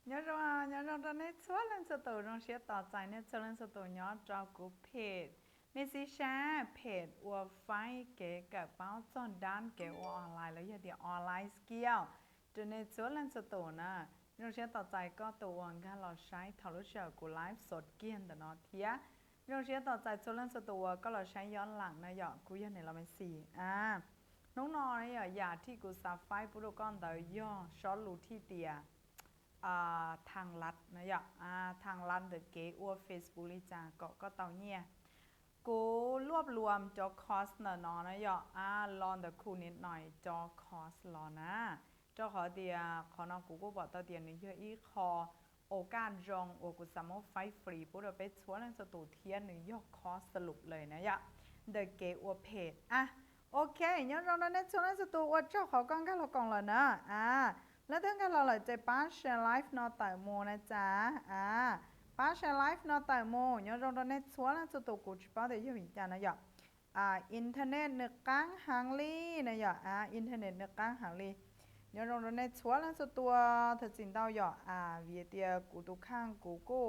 nhớ ra nét xóa lên số tổ trong xe tỏ giải nét xóa lên số tổ nhớ cho cú phết mê xí xa phết và phải kể cả báo chọn đàn kể online lấy giờ thì online skill cho nên xóa lên số tổ nè trong xe tỏ giải có tổ hoàn cả lò sai thảo lúc chờ của live sốt kiên để nó thía trong xe tỏ giải xóa lên số tổ có lò saiย้อนหลังนะยอกูยันเนี่ยเราไม่สี่น้องนอเนี่ยอย่าที่กูซาไฟปุโรก้อนแต่ย่อช้อนรูที่เตียทางลัดนะยะทางลัดเดอะเกย์อัวเฟซบุ๊กลิจ้าก็เตาเนี่ยกูรวบรวมจอคอสเนอะนะยะลอนเดอะคูนิดหน่อยจอคอสรอนะจอขอเดียขอนอกูก็บอกตาเดียนี่เยอะอีคอโอกาสจองโอกูสามารถไฟฟรีปุ๊บเราไปชวนสตูเทียนหนึ่งยอคอสสรุปเลยนะยะเดอะเกย์อัวเพจโอเคงั้นเราเนี่ยชวนสตูว่าเจ้าขอก้อนกันเรากล่องเลยนะแล้วถ้ากันเราเลยจะป้าแชร์ไลฟ์นอต่อยโมนะจ๊ะป้าแชร์ไลฟ์นอต่อยโมงั้นเราเนี่ยชวนสตูกูจะป้าเดี๋ยวยิ่งจันนะยะอินเทอร์เน็ตนึกกังหังลีนะยะอินเทอร์เน็ตนึกกังหังลีงั้นเราเนี่ยชวนสตูถ้าจินดาวยะวิธีกูตุข้างกูก็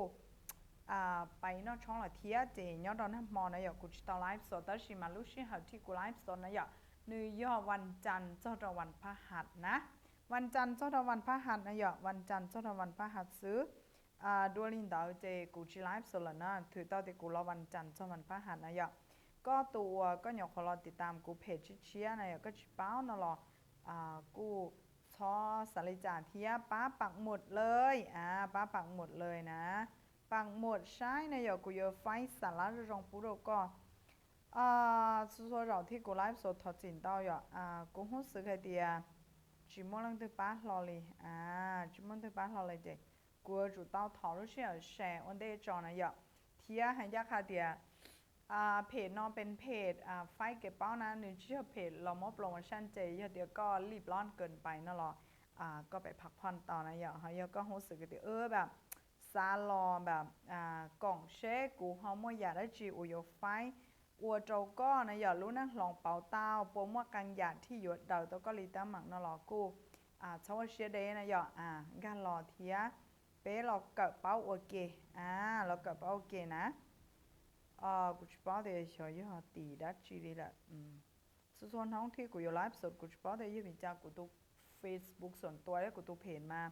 ไปนอกช่องละเทียเจย้อนตอนนั้นมอนะยะกูจะต่อไลฟ์สดแต่ชิมาลุชิเขาที่กูไลฟ์สดนะยะนิวยอร์กวันจันทร์เจ้าตะวันพฤหัสนะวันจันทร์เจ้าตะวันพฤหัสนะยะวันจันทร์เจ้าตะวันพฤหัสซื้อดูลินดาวเจกูจะไลฟ์สดละนะถือต่อที่กูรอวันจันทร์เจ้าวันพฤหัสนะยะก็ตัวก็อยากขอรอติดตามกูเพจเชียนะยะก็จะเป้านะรอกูชอสาริจาเทียป้าปักหมดเลยป้าปักหมดเลยนะปักหมดใช่นะยะกูเยอะไฟสาระรองปุโรก็说绕ที่กูไลฟ์สดถอดจินเต้ายกูรู้สึกไอเดียจิมมลังตัวป้ารอเลยจิมมลังตัวป้ารอเลยเจกูจุดเต้าถอดรู้เชื่อแชร์วันเดย์จอนะยะเทียให้ยากค่ะเดียเพจนอนเป็นเพจไฟเก็บเป้านะหนึ่งเชื่อเพจเรามอบโปรโมชั่นเจเดี๋ยวก็รีบร้อนเกินไปนะหรอก็ไปพักผ่อนต่อนะยะเขาก็รู้สึกไอเดียแบบซาลอแบบกล่องเช็คกูเขาไม่อยากได้จีอุยไฟ我做歌呢又攞呢浪寶刀，保姆更日ที่อยู่เดาตัวก็ลีตาหมักนลอกูชาวเชียเดนะยกันรอเทียเป๊ะเราเกิดเป้าโอเคเราเกิดเป้าโอเคนะกูจะบอกเดี๋ยวช่วยยี่ห้อตีดัชชีเลยละส่วนท้องที่กูอยู่ไลฟ์สดกูจะบอกเดี๋ยวยี่ห้อจากกูตัว Facebook ส่วนตัวแล้วกูตัวเพจมา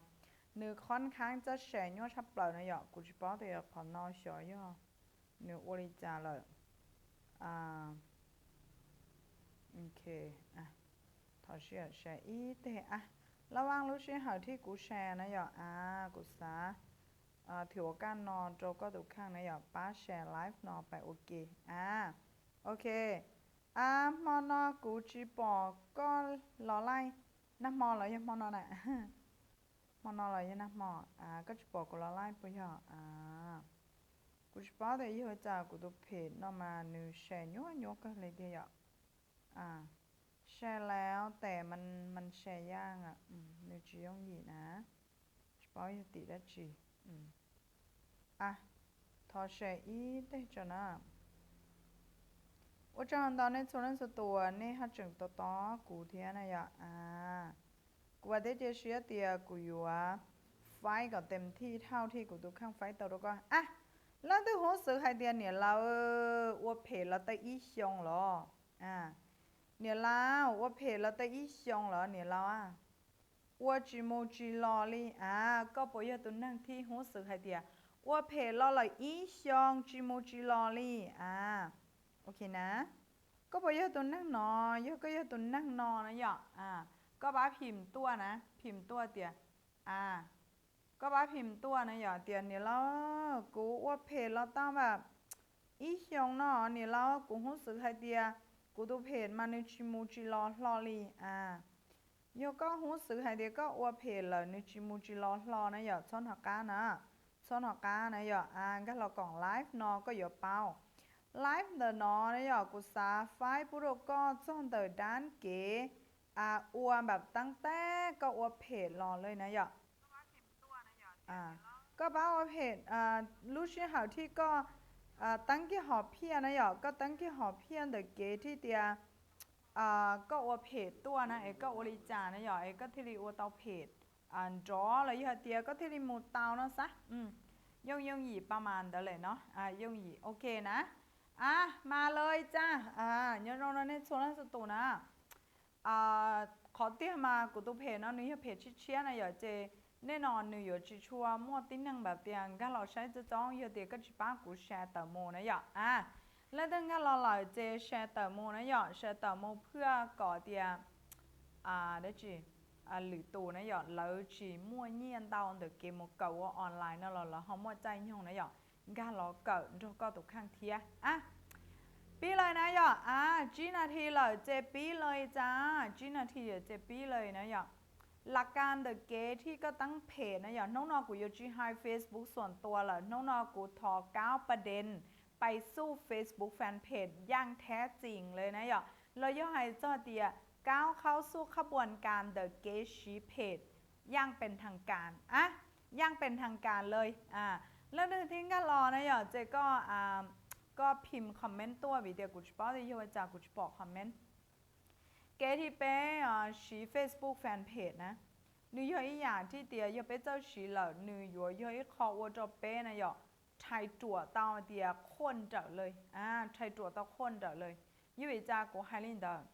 เนื้อค่อนข้างจะแชร์ยอดทับเปล่านะยกูจะบอกเดี๋ยวขอนอช่วยยี่ห้อเนื้อวริจาเลยโอเคถอดเชือกแชร์อีเตระวังรู้ชื่อหาที่กูแชร์นะยกูสาถือว่าการนอนโจก็ถูกข้างนะป้าแชร์ไลฟ์นอนไปโอเคโอเคมอนอกูจีบอกก็รอไล่นักมอเหรอยังมอนอน่ะมอนอเหรอยังนักมอก็จีบอกกูรอไล่ไปย่อกูจะบอกแต่ยี่ห้อจากกูตัวเพจนอมาหนึ่งแชร์ยัวก็เลยเดียวแชร์แล้วแต่มันแชร์ยากหนึ่งจีต้องหยีนะจะบอกยี่ติได้จีทอแชร์อีได้จ้ะนะว่าจะตอนนี้ส่วนนั้นตัวนี่ฮัจึงต่อกูเทียนะกูว่าได้เจอเชียเตียกูอยู่ไฟก็เต็มที่เท่าที่กูตัวข้างไฟตัวก็แล้วตัวหัวสือไฮเดียเนี่ยเราว่าเพจเราแต่อีชงหรอเนี่ยเราว่าเพจเราแต่อีชงหรอเนี่ยเราว่าจีโมจีลอลี่ก็ปอยตัวนั่งที่หัวสือไฮเดียว่าเพจเราเลยอีชงจีโมจีลอลี่โอเคนะก็ปอยตัวนั่งนอยก็ยตัวนั่งนอนะยก็บ้าพิมพ์ตัวนะพิมพ์ตัวเตียก็บ้าพิมพ์ตัวนะเตียเนี่ยเรากูว่าเพจเราต้องแบบอีชงเนาะเนี่ยเรากูรู้สึกไฮเดียกูดูเพจมาในชิมูจิลอลียก็รู้สึกไฮเดียก็ว่าเพจเลยในชิมูจิลอนะซ้อนหักกานะซ้อนหักกานะก็เรากล่องไลฟ์นอก็อย่าเป้าไลฟ์เดอนอนะกูซาไฟปุโรก็ซ่อนเดอด้านเก๋อวแบบตั้งแต่ก็อวเพจรอเลยนะก็บ้าอวเพจรู้ชื่อหาที่ก็ตั้งกี่หอบเพี้ยนะก็ตั้งกี่หอบเพี้ยนเดอะเกที่เดียก็อวเพจตัวนะก็อวริจานะก็ที่รีอวเตาเพจ จอเลยยเตียก็ที่ริมูเตาเนาะซะย่งหยีประมาณเดเลยเนาะย่งหยีโอเคนะมาเลยจ้าnhớ rồi nó nên số lần số tụ nè khó tiếc mà của tôi phê nó nếu phê chi chia này giờ chơi nên nó nếu chỉ chua mua tin năngแบบtiền cái lò sai cho chong giờ thì cái chỉ bán của share tờ mồ này giờแล้วตั้งแต่เราเลยเจแชร์เตอร์โมนะหยอดแชร์เตอร์โมเพื่อก่อเตียได้จีหรือตัวนะหยอดแล้วจีมั่วเงียนเตาเด็กเกมเก่าออนไลน์นะเราเขามั่วใจยงนะหยอดการเราเกิดเราก็ตกข้างเทียปีเลยนะหยอดจีนาทีเลยเจปีเลยจ้าจีนาทีเจปีเลยนะหยอดหลักการเด็กเกที่ก็ตั้งเพจนะหยอดน้องๆกูอยู่จีไฮเฟซบุ๊กส่วนตัวเลยน้องๆกูทอ9ประเด็นไปสู้ Facebook Fanpage อย่างแท้จริงเลยนะหยอเราย่อให้เจ้าเตียก้าวเข้าสู่ขบวนการ The Gate Sheep Page อย่างเป็นทางการอย่างเป็นทางการเลยแล้วในที่ก็รอนะหยอเจก็พิมพ์คอมเมนต์ตัววิดีโอกูจะบอกที่ว่าจากกูจะบอกคอมเมนต์เกที่เป็นชี Facebook Fanpage นะนี่ย่อยอย่างที่เตียย่อเป็นเจ้าชีเหล่านี่ย่อยขอว่าจะเป็นนะหยอไทยจั่วเตาเดียคนเจาเลยไทยจั่วเตาคนเจาเลยยี่วิจากูไฮลินเดอร์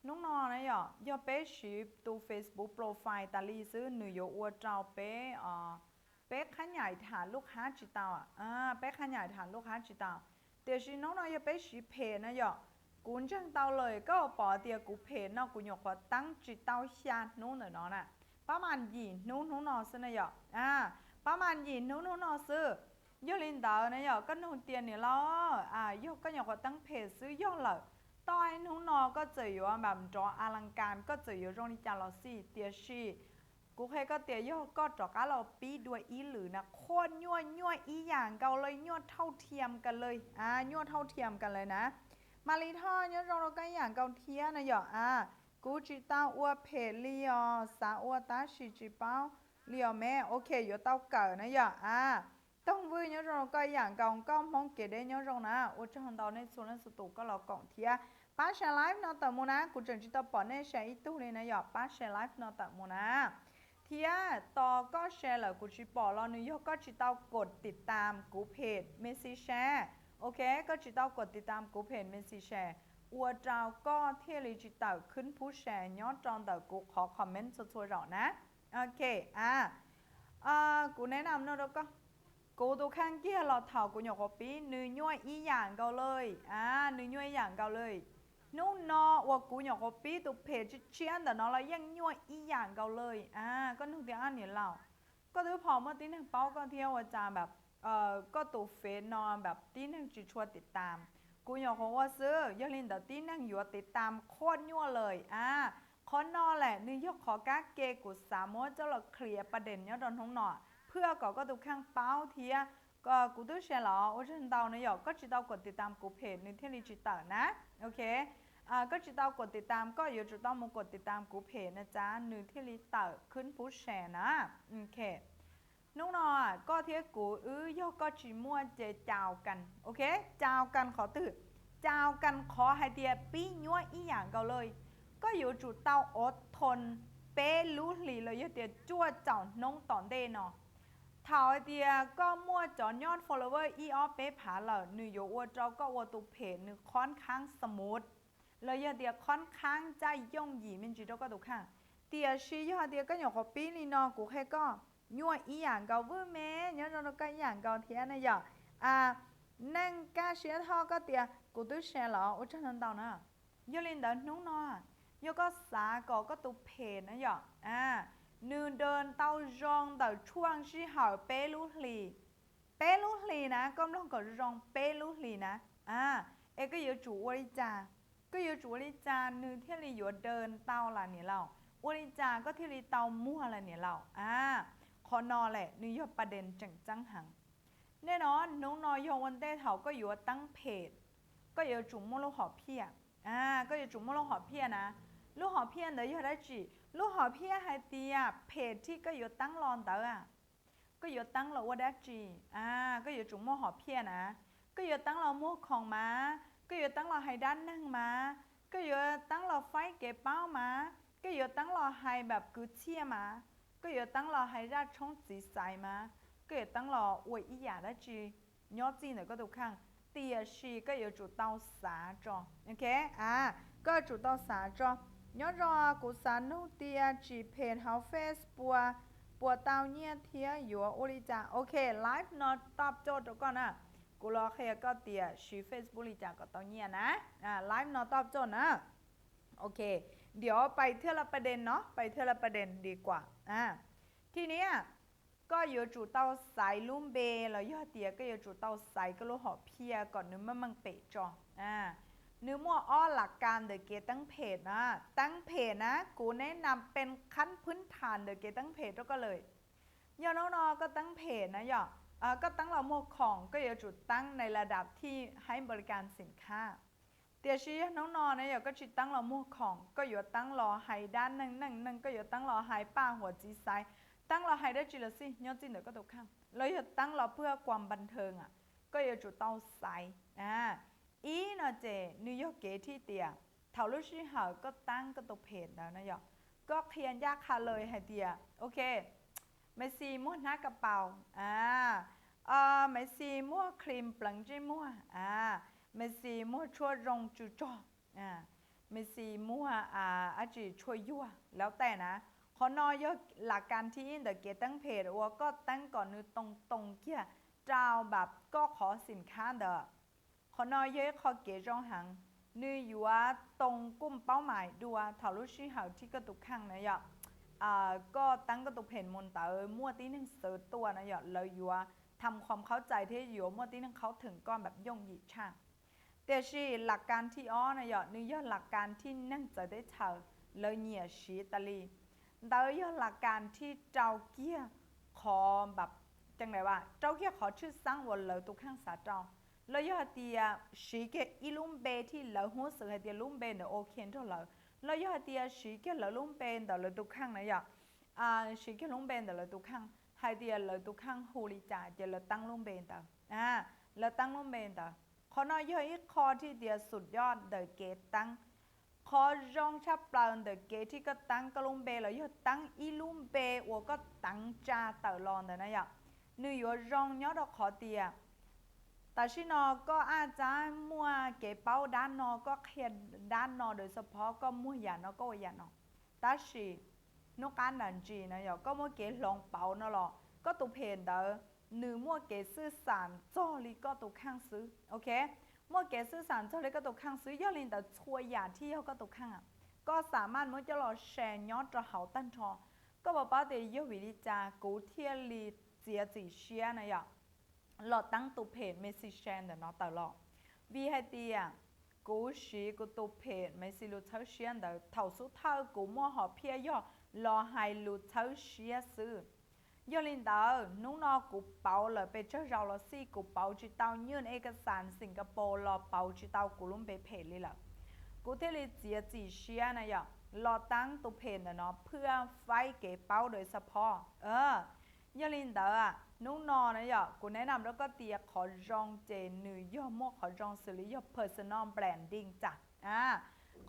น้องๆนะย่อเป๊ะชีพตัว Facebook โปรไฟล์ตาลีซื้อหนึ่งย่ออวดเจ้าเป๊ะขยายฐานลูกค้าจิตเตาเป๊ะขยายฐานลูกค้าจิตเตาเดี๋ยวชีน้องๆย่อเป๊ะชีเพนะย่อกูจังเตาเลยก็ปอเดียกูเพนอกกูหยกว่าตั้งจิตเตาชานู้นเนาะน่ะประมาณยี่นู้นซื้อนะย่อประมาณยี่นู้นซื้อยลินดาวนะยอก็นุ่งเตียนเนี่ยล้อยก็อยากว่าตั้งเพจซื้อยอเลยตอนนุ่งนอก็จะอยู่แบบจออลังการก็จะอยู่ตรงนี้จาเราสิเตียชีกูเคยก็เตียยอก็จอกเราปีด้วยอีหรือนะโคตรยั่วอีอย่างเกาเลยยั่วเท่าเทียมกันเลยยั่วเท่าเทียมกันเลยนะมาลีท่อยั่วเราก็อย่างเกาเทียนะยอกูจิตาอ้วเพจเลียวสาอ้วตาชิจิเป้าเลียวแม่โอเคอยู่เต้าเก่านะยอต้องวิ่งnhớ rồi coiอย่างกองก้อมห้องเกดได้nhớ rồiนะอุจจาระตอนนี้ส่วนนั้นสุดก็เรากล่องเทียป้าแชร์ไลฟ์นอต่อมูนะกูจะจิตต่อปอนเนี่ยแชร์อีตู้เลยนะหยอป้าแชร์ไลฟ์นอต่อมูนะเทียต่อก็แชร์เลยกูจิปอเราเนี่ยก็จิตต่อกดติดตามกูเพจเมสซี่แชร์โอเคก็จิตต่อกดติดตามกูเพจเมสซี่แชร์อุจจาระก็เที่ยวเลยจิตต่อขึ้นผู้แชร์ย้อนจองต่อกูขอคอมเมนต์สวยๆหรอนะโอเคกูแนะนำเนาะแล้วก็กูตัวข้างเกี้ยเราเท่ากูหยอกปีนื้อย่อยอีอย่างเกาเลยนื้อย่อยอย่างเกาเลยนู่นนอว่ากูหยอกปีตัวเพจเชียนแต่น้องเรายังย่อยอีอย่างเกาเลยก็นึกถึงอันนี้เราก็ถือพอเมื่อตีหนึ่งเป้าก็เที่ยวอาจารย์แบบก็ตัวเฟซนอนแบบตีหนึ่งจะชวนติดตามกูหยอกว่าซื้อยาลินแต่ตีหนึ่งอยู่ติดตามโคตรย่อเลยคอนนอแหละนื้อย่อขอก้าเกกูสามารถจะเราเคลียร์ประเด็นย่อโดนท้องหน่อเพื่อก็ตัวข้างเป้าเทียก็กูต้องแชร์หรอว่าฉันเตาเนี่ยก็จิตเตากดติดตามกูเพจนึงที่รีจิตเตอร์นะโอเคก็จิตเตากดติดตามก็อยู่จุดต้องมากดติดตามกูเพจนะจ๊ะนึงที่รีเตอร์ขึ้นผู้แชร์นะโอเคน้องๆก็เทียกูย่อก็จีมั่วเจเจ้ากันโอเคเจ้ากันขอตื่นเจ้ากันขอให้เดียปี้ยั่วอีอย่างเกาเลยก็อยู่จุดเตาอดทนเป้รู้หลีเลยเดียจ้วเจ้าน้องตอนเดนอถาวเดียก็มั่วจอนยอด follower อีออเป๊ผาเหล่าหนึ่งโยวัวเจ้าก็วัวตุเพจหนึ่งค่อนข้างสมูทเลยเดียค่อนข้างใจย่งหยีมินจีเจ้าก็ตุข้างเดียชียอดเดียก็อย่างขอปีนี่นอกูแค่ก็ยั่วอีอย่างเกาเว้ยแม่ย้อนเราก็อย่างเกาเทียนะอย่านั่งกาเชียท่อก็เดียกูตู้แชร์หรออุจจาระเต่านะยอลินเดินนุ่งนอยก็สาก็ตุเพจนะอย่nữ đơn tao rong tao chuang si hảo bé lú lì nè con long có rong bé lú lì nè ê cái yếu chủ u리 trà cái yếu chủ u리 trà nữ thiết lý yếu đơn tao là nè lão u리 tràก็thiết lý tao mua là nè lãoขอนอแหละnữ yếuประเด็นจังจังหังแน่นอนน้องนอยงวันเต้เถาก็อยู่ตั้งเพจก็อยู่จุ่มโมโลหอเพียก็อยู่จุ่มโมโลหอเพียนะลูกหอเพียนเดี๋ยวอยู่ได้จีลูกหอเพียให้เตียเพจที่ก็อยู่ตั้งรอนเตอก็อยู่ตั้งเราว่าได้จีก็อยู่จุ่มโมหอเพียนะก็อยู่ตั้งเราโมของมาก็อยู่ตั้งเราให้ด้านนั่งมาก็อยู่ตั้งเราไฟเก็บเป้ามาก็อยู่ตั้งเราให้แบบกุเชียมา ก็อย่าตั้งรอให้ราช่องจีใส่มาก็อย่าตั้งรออวยอีหยาได้จีย้อนจีเนี่ยก็ถูกข้างเตียชีก็อย่าจุดเตาสาจอโอเคก็จุดเตาสาจอย้อนรอกูสานุเตียจีเพจเฮาเฟซปัวเตาเนี่ยเทียอยู่อุลิจ่าโอเคไลฟ์นอตตอบโจทย์ก่อนนะกูรอเคลียร์ก็เตียชีเฟซบุลิจ่าก็เตาเนี่ยนะไลฟ์นอตตอบโจทย์นะโอเคเดี๋ยวไปเท่าละประเด็นเนาะไปเท่าละประเด็นดีกว่าทีนี้ก็อยู่จุดเตาสายลุ่มเบแล้วยอดเตียก็อยู่จุดเตาสายก็รู้หอบเพียก่อนนึกมันเปะจอเนื้อมั่วอ้อหลักการเดอะเกตั้งเพจนะตั้งเพจนะกูแนะนำเป็นขั้นพื้นฐานเดอะเกตั้งเพจแล้วก็เลยย่อน้องๆก็ตั้งเพจนะย่อก็ตั้งเราหมวกของก็อยู่จุดตั้งในระดับที่ให้บริการสินค้าเดี๋ยวชี้น้องๆนะอย่าก็จิตตั้งรอมั่วของก็อยู่ตั้งรอไฮด้านนั่งก็อยู่ตั้งรอไฮป้าหัวจีไซตั้งรอไฮได้จีละสิย้อนจีเดี๋ยวก็ตกข้างแล้วอย่าตั้งรอเพื่อความบันเทิงก็อยู่จุดเต้าไซอีเนาะเจนิวยอร์กเกที่เตียเท่าลูกชี้หาก็ตั้งก็ตกเพจแล้วนะอย่าก็เขียนยากค่ะเลยให้เตียโอเคไม่ซีมั่วหน้ากระเป๋าไม่ซีมั่วครีมปลังจีมั่วไม่ซีมั่วช่วยรงจุจ่อไม่ซีมั่วอาจีช่วยยั่วแล้วแต่นะขอนอยหลักการที่เดอะเกตั้งเพจว่าก็ตั้งก่อนนึกตรงเกี่ยเจ้าแบบก็ขอสินค้าเดอขอนอยขอเกจองหังนึกอยู่ว่าตรงกลุ่มเป้าหมายดูว่าถาลุชีหาที่กระตุกข้างนะอย่าก็ตั้งกระตุกเพจมนตามั่วที่หนึ่งเสือตัวนะอย่าเลยอยู่ว่าทำความเข้าใจที่อยู่มั่วที่หนึ่งเขาถึงก้อนแบบย่งหยิช่างแต่ชีหลักการที่อ้อนะอย่านึกย่อหลักการที่นั่งจะได้เธอเลยเหนียชีตาลีเดยหลักการที่เจ้าเกี้ยขอแบบจังไหนว่าเจ้าเกี้ยขอชื่อสร้างวันเลยตุกข้างสาเจ้าแล้วยอดเตียสีเกอีลุ่มเบที่เหลือหัวเสือเตียลุ่มเบเนโอเคนเท่าไหร่แล้วยอดเตียสีเกเหลือลุ่มเบนแต่เลยตุกข้างนะอย่าสีเกลุ่มเบนแต่เลยตุกข้างให้เตียเลยตุกข้างฮูลิจ่าจะเลยตั้งลุ่มเบนแต่แล้วตั้งลุ่มเบนแต่ขอนอยอีกคอที่เตียสุดยอดเดอะเกตตั้งขอจองชับปลาเดอะเกที่ก็ตั้งกลุ่มเบแล้วยอดตั้งอีลุ่มเบว่าก็ตั้งจ่าตลอดนะอย่านึกว่าจองยอดขอเตียแต่ชินอก็อาจจะมัวเก็บเป้าด้านนอก็เขียนด้านนอโดยเฉพาะก็มัวหยาดนอก็หยาดนอแต่ชินการนันจีนะอย่าก็มัวเก็บลองเป้านั่นหรอก็ตุเพนเดอหนึ่งมัวเก็บซื้อสารจ่อลีก็ตุข้างซื้อโอเคมัวเก็บซื้อสารจ่อลีก็ตุข้างซื้อย่อลินแต่ช่วยหยาดที่เขาก็ตุข้างก็สามารถมัวจะรอแชร์ยอดจะเขาตั้งทอก็บอกว่าเดี๋ยววิลิจากูเทียลีเจียจีเชียนะอย่าหลอดตั้งตุเพจเมสซิแชนเดี๋ยวเนาะตลอดวีให้เตียกูชีกูตุเพจเมสซิลูเทเชียนเดี๋ยวเท่าสุดเท่ากูมั่วหอบเพียย่อรอให้ลูเทเชียซื้อยอลินเดอร์นุ่งนอกูเป่าเลยไปเจ้าเราละซี่กูเป่าจีเต้ายื่นเอกสารสิงคโปร์รอเป่าจีเต้ากูลุ่มไปเพจเลยล่ะกูเทลิเจียจีเชียนะย่ารอตั้งตุเพจเนาะเพื่อไฟเก็บเป้าโดยเฉพาะยอลินเดอร์นุ่งนอนนะอย่ากูแนะนำแล้วก็เตียขอจองเจนือย่อมขอจองสื่อย่อ personal branding จ้ะ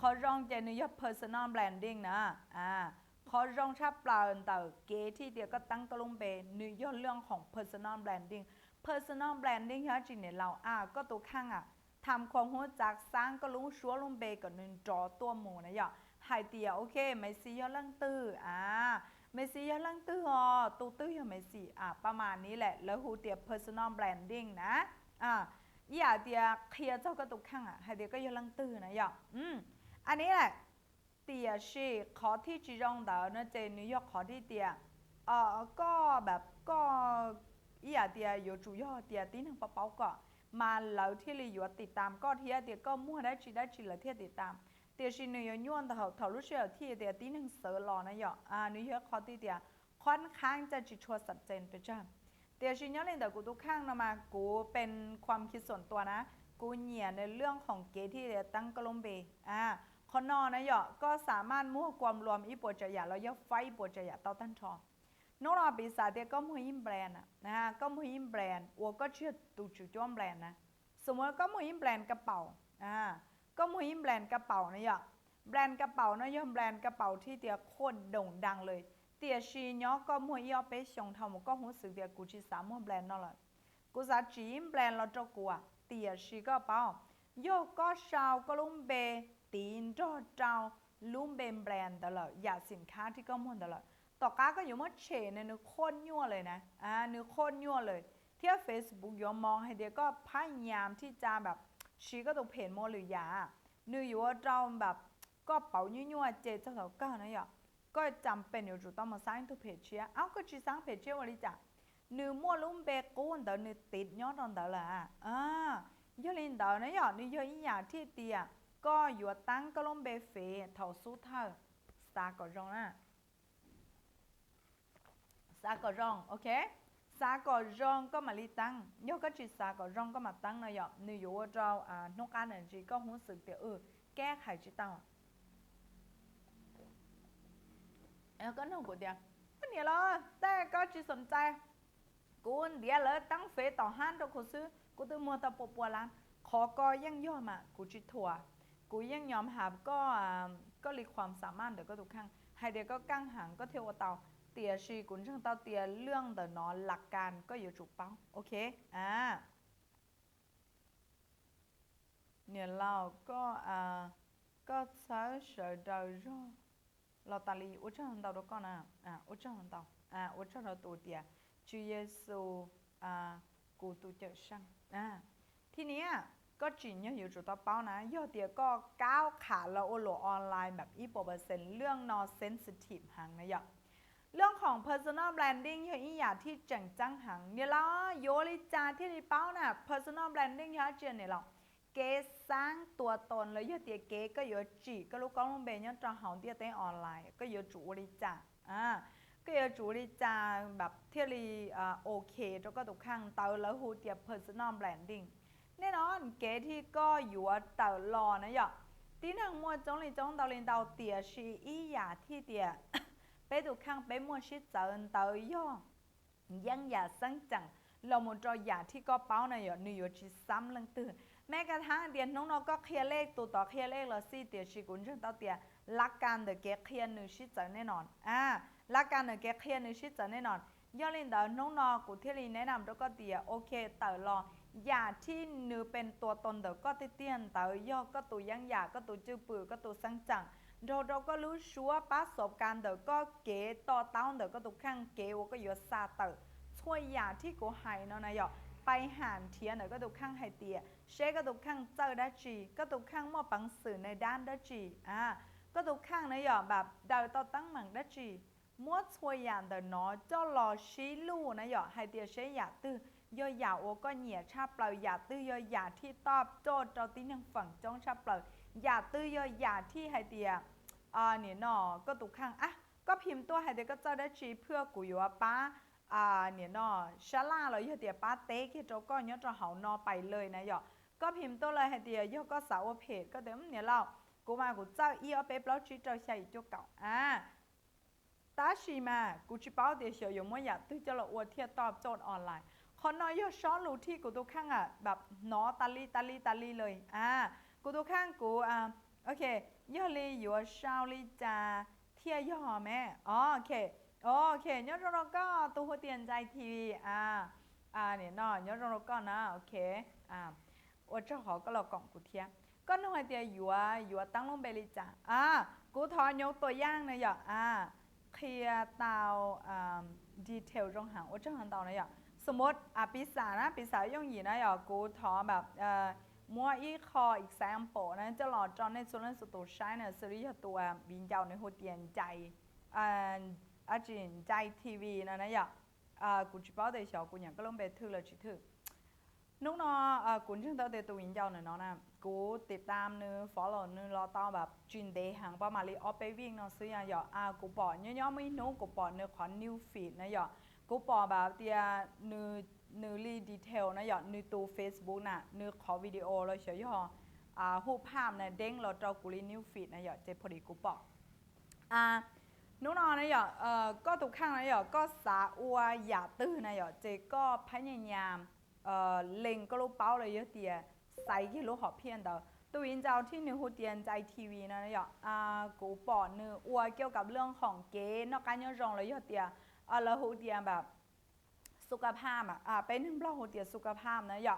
ขอจองเจนือย่อ personal branding นะขอจองชับปลาแต่เกที่เดียวก็ตั้งกลุ่มเบนือย่อเรื่องของ personal branding personal branding ฮะจริงเนี่ยเราก็ตัวข้างทำความหัวจากสร้างก็ลุงชัวลุงเบกับนึงจอตัวหมูนะอย่าหายเตียโอเคไม่ซีย่อลังตื้อไม่ซีย่อลังตื้อตูตื้อยังไม่ซีประมาณนี้แหละแล้วหูเตีย personal branding นะอย่าเตียเคลียร์เจ้ากระตุกข้างให้เตียก็ย่อลังตื้อนะอย่าอันนี้แหละเตียชีขอที่จีจงเดานะเจนิวยอร์กขอที่เตียก็แบบก็อย่าเตียอยู่จุย่อเตียตีหนึ่งเป้าก็มาแล้วที่รีอยู่ติดตามก็เทียเตียก็มั่วได้จีเลยเทียติดตามเตียชินยย้อนแต่เขารู้เชื่อที่เตียตีหนึ่งเสือรอนะอย่นิวยอร์กขอที่เตียค่อนข้างจะจิตชัวสัดเจนไปจ้าเตียชินย้อนเลยแต่กูทุกข้างนะมากูเป็นความคิดส่วนตัวนะกูเหนียในเรื่องของเกที่เตียตั้งกลมเบคอนอนะย่อก็สามารถมั่วความรวมอีปวดจะหยาแล้วย่อไฟปวดจะหยาเต้าตั้นทอน้องเราปีศาจเดียก็มือยิ้มแบรนด์ก็มือยิ้มแบรนด์วัวก็เชื่อตูจุจ้วมแบรนด์นะสมมติก็มือยิ้มแบรนด์กระเป๋าก็มือยิ้มแบรนด์กระเป๋านะย่อแบรนด์กระเป๋านะย่อแบรนด์กระเป๋าที่เดียโคตรโด่งดังเลย tiền xì nhó có mua yêu bé xong thầu một có hú sự việc cụ chỉ sáng mua blend nó là cụ giá chỉ blend là cho cụ à tiền xì có bao yêu có sao có lúng bê tiền cho trao lúng bê blend đó là giảสินค้าที่ก็mua đó làต่อก้าก็อยู่มั่เฉยในนึกโคตรยั่วเลยนะนึกโคตรยั่วเลยเที่ยว Facebook ยอมมองให้เดียวก็พยายามที่จะแบบชีก็ต้องเพจโมหรือยานึกอยู่ว่าเราแบบก็เป่ายั่วเจเจ้าสาวก้านะอย่าก็จำเป็นอยู่จุดต้องมาสร้างตัวเพจเชียเอ้าก็จีสร้างเพจเชียวอะไรจ้ะนึกมั่วลุ่มเบกูนเดี๋ยวนึกติดย้อนตอนเดี๋ยวละยอลินเดี๋ยวนะอย่านึกยออีหยาที่เตียก็อยู่ตั้งก็ลุ่มเบเฟเท่าสู้เท่าสตาร์ก็รองนะสาก็รองโอเคสาก็รองก็มาลีตั้งยกก็จีสาก็รองก็มาตั้งนะยอนึกอยู่ว่าเรานกการหนึ่งจีก็รู้สึกเดี๋ยวแก้ไขจีตั้งก็หนูกูเดียวก็เนี่ยเลยแต่ก็จีสนใจกูเดี๋ยวเลยตั้งเฟซต่อห้านตัวกูซื้อกูตัวมัวตะปวดร้านขอก็ยังย่อมากูจีถั่วกูยังยอมหาก็รีความสามารถเดี๋ยวก็ทุกครั้งให้เดี๋ยวก็กั้งหางก็เที่ยวเตาเตียชีกุนช่างเตาเตียเรื่องเดินนอนหลักการก็อยู่จุกเป้าโอเคเนี่ยเราก็ใช้เฉยเดาเราตาลีอุจจาระเตาด้วยก่อนนะอุจจาระเตาอุจจาระตัวเตียชื่อเยซูกูตัวเจ้าช่างทีนี้ก็จริงอยู่จุดต่อเป้านะยอดเดียก็ก้าวขาเราโอโลออนไลน์แบบ20%เรื่อง non sensitive หังนะยอเรื่องของ personal branding อย่างอีอย่างที่จังจังหังเนี่ยละโยลิจาที่ในเป้าน่ะ personal branding อย่างเจนเนี่ยหรอเก๋สร้างตัวตนแล้วยอดเดียเก๋ก็อยู่จีก็รู้ก้องลงเบนยอดจอหางเดียเต้ออนไลน์ก็อยู่จุลิจาก็อยู่จุลิจาแบบเที่ยวรีโอเคแล้วก็ตุกข้างเตาแล้วหูเดีย personal branding แน่นอนเก๋ที่ก็อยู่เตาลอนะยอตีหนังมัวจงเลยจงเตาเลนเตาเตียชีอีอย่างที่เดียไปดูข้างไปมัวชิดเจริญเตยย่อยังอย่าสังจังเราหมดจออย่าที่ก็เป้าในหยอดนิยมชิซ้ำลังตื่นแม้กระทั่งเดียนน้องๆก็เคลียร์เลขตัวต่อเคลียร์เลขเราสิเตียชิกุนเชิงเต้าเตียลักการเดเกเคลียร์หนึ่งชิดเจริญแน่นอนลักการเดเกเคลียร์หนึ่งชิดเจริญแน่นอนย่อเล่นเดาน้องๆกูที่รีแนะนำแล้วก็เตียโอเคเต๋อรออย่าที่เนื้อเป็นตัวตนเดก็เตี้ยนเต๋อย่อก็ตัวยังอย่าก็ตัวจื้อปือก็ตัวสังจังเราก็รู้ชัวร์ประสบการณ์เดก็เก๋ต่อเต้าเดก็ตุกข้างเก๋ก็อยู่ซาเตอช่วยยาที่กูให้เนาะนะยอไปหานเทียนเดก็ตุกข้างให้เตียเชก็ตุกข้างเจอได้จีก็ตุกข้างมอปังสื่อในด้านได้จีก็ตุกข้างนะยอแบบเดาต่อตั้งหมั่งได้จีมัวช่วยยาเดเนาะเจ้ารอชี้ลู่นะยอให้เตียเชยาตื้อย่อยาโอก็เหนียชาเปล่ายาตื้อย่อยาที่ตอบโจทย์เจ้าตีนังฝั่งจ้องชาเปล่ายาตื้อย่อยาที่ให้เตียเนี่ยนอก็ตุกข้างก็พิมพ์ตัวให้เด็กก็จะได้ชีเพื่อกูอยู่ว่าป้าเนี่ยนอชาล่าเราเดี๋ยวป้าเต๊กที่เจ้าก็เนี่ยจะเห่านอไปเลยนะหยอก็พิมพ์ตัวเลยให้เดียย่อก็สาวเพจก็เดี๋ยวเนี่ยเรากูมากูเจ้าอีเอาไปเปล่าชีเจ้าใช้จุกเก่าตาชีมากูชิเป้าเดียวเฉียวอยู่เมื่ออยากตื้อจะเราอวดเทียตอบโจทย์ออนไลน์คนน้อยย่อช้อนรู้ที่กูตุกข้างแบบนอตาลีเลยกูตุกข้างกูโอเคย่อลีอยู่ชาวลีจาเที่ยย่อแม่โอเคยอดเราก็ตัวหัวเตียนใจทีวีเนี่ยนอยอดเราก็นะโอเคว่าเจ้าขอก็เรากล่องกูเทียก็น้อยเตียอยู่ตั้งลงเบลิจ่ากูทอนยกตัวย่างนะหยอกเคลียร์เตาดีเทลตรงหางว่าเจ้าหันเตานะหยอกสมมติปีศาจย่งหยีนะหยอกกูทอแบบมัวอีคออีกแซมโปนะจะหลอดจอในส่วนนั้นสุดตัวใช้เนี่ยซีรีส์ตัวบินเจ้าในหัวเตียนใจจินใจทีวีนะนะอย่ากูจะบอกเดี๋ยวกูอยากก็ลงไปถือเลยชิถือนุ๊กนอกูชื่อเต้าเดี๋ยวตัวบินเจ้าเนี่ยนะกูติดตามเนื้อ follow เนื้อรอต้าแบบจินเดย์ห่างประมาณนี้ออฟไปวิ่งเนาะซื้ออย่างกูปอย่อไม่นู้กูปอเนื้อขอ new feed นะอย่ากูปอแบบเดียเนื้อรีดีเทลนะอย่าเนื้อตัว Facebook น่ะเนื้อขอวิดีโอเลยเฉยๆหูภาพเนี่ยเด้งเราเจ้ากูรี new feed นะอย่าเจ็บพอดีกูปอนู้นนะอย่าก็ทุกครั้งนะอย่าก็สาอัวอย่าตื้อนะอย่าเจก็พยายามเล็งก็รู้เป้าเลยเยอะเตียใส่กี่รู้หอบเพี้ยนเดอ ตัวอินเจ้าที่นิวฮูเตียนใจทีวีนะเนี่ยกูปอเนื้ออัวเกี่ยวกับเรื่องของเกย์นอกการย้อนรองเลยยอดเตียแล้วฮูเตียแบบสุขภาพเป็นหนึ่งบล็อกฮูเตียสุขภาพนะยอ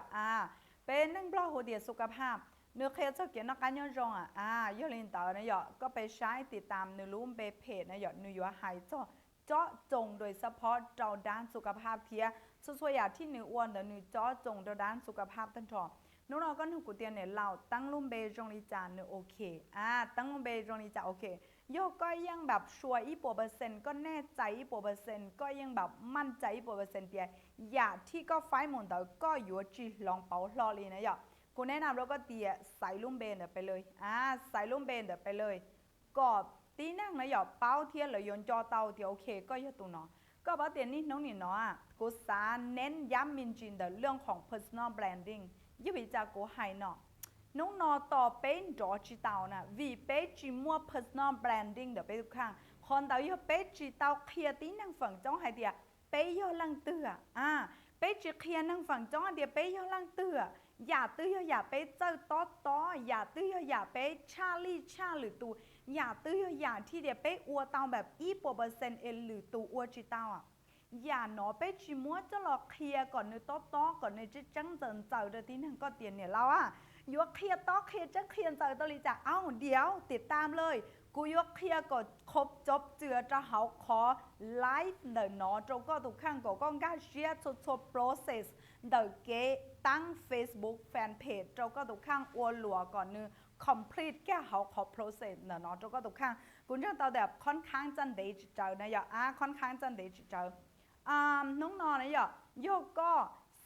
เป็นหนึ่งบล็อกฮูเตียสุขภาพเนื้อเคสเกี่ยวนอกการย้อนรองยอดลินเตอร์นะยอก็ไปใช้ติดตามเนื้อรู้เบเพจนะยอนิวยอร์กไฮเจาะจงโดยเฉพาะเจ้าด้านสุขภาพเทียส่วนอย่างที่นิวอ้วนเดี๋ยวนิวเจาะจงด้านสุขภาพตั้งทอน้องๆก็นึกกูเตียนเนี่ยเราตั้งลุ่มเบจงลิจานเนี่ยโอเคตั้งลุ่มเบจงลิจานโอเคโยก็ยังแบบชัวร์1%ก็แน่ใจ1%ก็ยังแบบมั่นใจ1%เดียอย่าที่ก็ไฟหมุนเต๋อก็อยู่จีลองเป่าลอเลยนะยอกูแนะนำแล้วก็เตียใส่ลุ่มเบนเดี๋ยวไปเลยใส่ลุ่มเบนเดี๋ยวไปเลยก็ตีนั่งนะยอเป้าเทียนหรือยนจอเตาเดียวโอเคก็ยอตัวเนาะก็เพราะเตียนนี่น้องนี่เนาะกูสาเน้นย้ำมินจินเรื่องของ personal brandingยี่วิจากกูให้เนาะน้องนอต่อเป็นจอจิตาวนะวีเป็นจีมัว personal branding เดี๋ยวไปทุกครั้งคนเต๋อยเป็นจิตาวเคลียร์ตีนั่งฝั่งจ้องให้เดียเป็นยอลังเตือเป็นจีเคลียร์นั่งฝั่งจ้องเดียเป็นยอลังเตืออย่าตื้ออย่าไปเจ้าต้ออย่าตื้ออย่าไปชาหรือตูอย่าตื้ออย่าที่เดียไปอัวเตาแบบ1%หรือตูอัวจิตาวอย่าหนอไปชิมัวจะหลอกเคลียก่อนในต้อก่อนในจะจังเจินเจอเดี๋ยวที่นั่นก็เตียนเนี่ยเรายกเคลียต้อเคลียจะเคลียเจอตลิจ่าเดี๋ยวติดตามเลยกูยกเคลียก่อนครบจบเจือจะเขาขอไลฟ์เดี๋ยวหนอโจก็ถูกข้างก็ก้องการเชียร์ทุก process เดี๋ยวเกตั้ง Facebook Fanpage โจก็ถูกข้างอัวหลัวก่อนนึง complete แค่เขาขอ process เนาะโจก็ถูกข้างกูจะต่อแบบค่อนข้างจันเดจเจอนะอย่าค่อนข้างจันเดจเจอน้องนอนนะโยกก็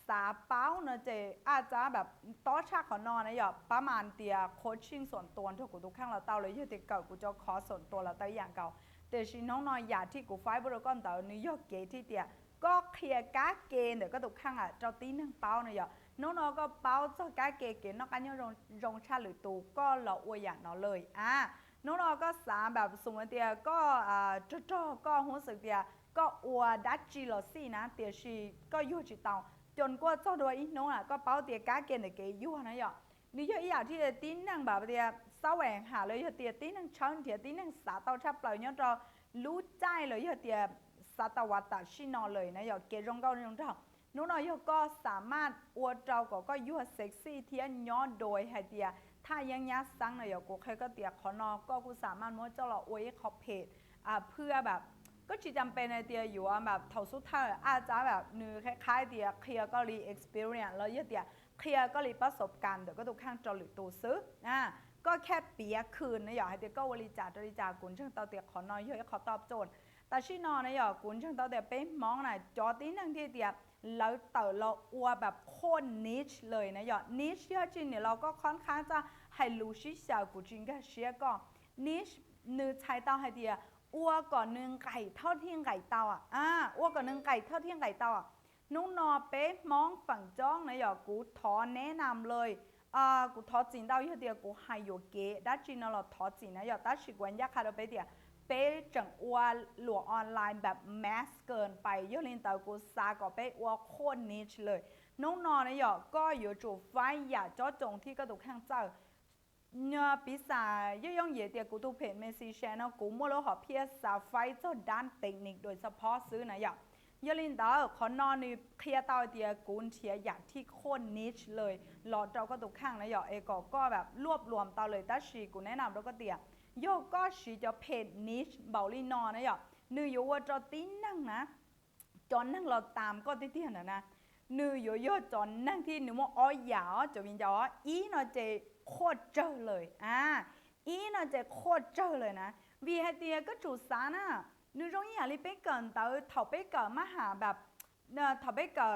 สาเป้าเนอะเจอาจจะแบบต้อชาขอนอนนะประมาณเตียโคชชิ่งส่วนตัวทุกข้างเราเตาเลยยืดติเก่ากูจะขอส่วนตัวเราเตาอย่างเก่าแต่ชิน้องนอนอยากที่กูไฟบริกรเตานิวยอร์กเกที่เตียก็เคลียร์ก้าเกเดี๋ยวก็ทุกข้างเจ้าตีหนึ่งเป้านะน้องนอนก็เป้าเจ้าก้าเกนอกกันยังรงชาหรือตูก็เราอวยอย่างนอนเลยน้องนอนก็สาแบบสมมติเตียก็จ้อก็รู้สึกเตียก็อัวดัชจีลซี่นะเตียชีก็ยู่จิตเอาจนกว่าเจ้าตัวอีน้องก็เป้าเตียก้าเกนเกยู่นะนี่เยอะอย่างที่ตีนั่งแบบเตียแสวงหาเลยเตียตีนั่งเชิญเตียตีนั่งสาเตาชับเปล่าเนี่ยเรารู้ใจเลยเตียสาตวัตชินอเลยนะเกรงเก้าเรื่องเท่าน้องก็สามารถอวดเจ้าก็ยั่วเซ็กซี่เทียนย้อนโดยให้เตียถ้ายังยัดซังเลยกูใครก็เตียขอนอก็กูสามารถม้วนเจ้าเราอวยขอบเพจเพื่อแบบก็จีจำเป็นในเตียอยู่แบบเท่าสุดท้ายอาจจะแบบนือคล้ายๆเตียเคลียร์ก็รี experience แล้วเตียเคลียร์ก็รีประสบการณ์เดี๋ยวก็ทุกข้างจอหรือตัวซื้อก็แค่เปียคืนนะให้เตียก็บริจาคกุนเชิงเตาเตียขอนอยเยอะขอตอบโจทย์แต่ชินอนะกุนเชิงเตาเตียไปมองหน่อยจอตีนั่งที่เตียแล้วเต๋อเราอัวแบบโค่นนิชเลยนะนิชเยอะจริงเนี่ยเราก็ค่อนข้างจะให้รู้ชิเสียกูจริงก็เชียก็นิชนื้อใช้เตาให้เดียอัวก่อนนึงไก่เท่าเที่ยงไก่เตาอัวก่อนนึงไก่เท่าเที่ยงไก่เตานุ่งนอเป๊ะมองฝั่งจ้องนะกูทอแนะนำเลยกูทอจีนเตาเยอะเดียกูให้โยเกะได้จริงเราทอจีนนะแต่สิกวนยากค่ะเราไปเดียเป๊ะจังอัวหลวงออนไลน์แบบแมสเกินไปเยอะลินเตากูซาก็เป๊ะอัวโค่นนิชเลยน้องนอนะก็อยู่จู่ไฟอยากจ้อจงที่กระดูกข้างเจ้าเนื้อปีศาจย่องเยี่ยเดียกูตูเพจเมสซี่แชนแนลกูมั่วแล้วหอบเพียสาไฟเจ้าด้านเทคนิคโดยเฉพาะซื้อนะยลินเตอขอนอนนี่เคลียร์เตาเดียกูนเทียอยากที่โค่นนิชเลยหลอดเราก็ตุกข้างนะเอก็แบบรวบรวมเตาเลยแต่ชีกูแนะนำเราก็เตียโยก็ชีจะเพจนิชเบาลีนอนะนื้ออยู่ว่าจะตีนั่งนะจอนนั่งเราตามก็เตี้ยนะนื้ออยู่จอนนั่งที่หนูว่าอ๋อยาวจะวินจออีนอเจโคตรเจอเลยอีนอเจโคตรเจอเลยนะวีให้เตียก็จุดสานะนึกตรงนี้อะไรไปเกินแต่ถอไปเกิดมาหาแบบถอไปเกิด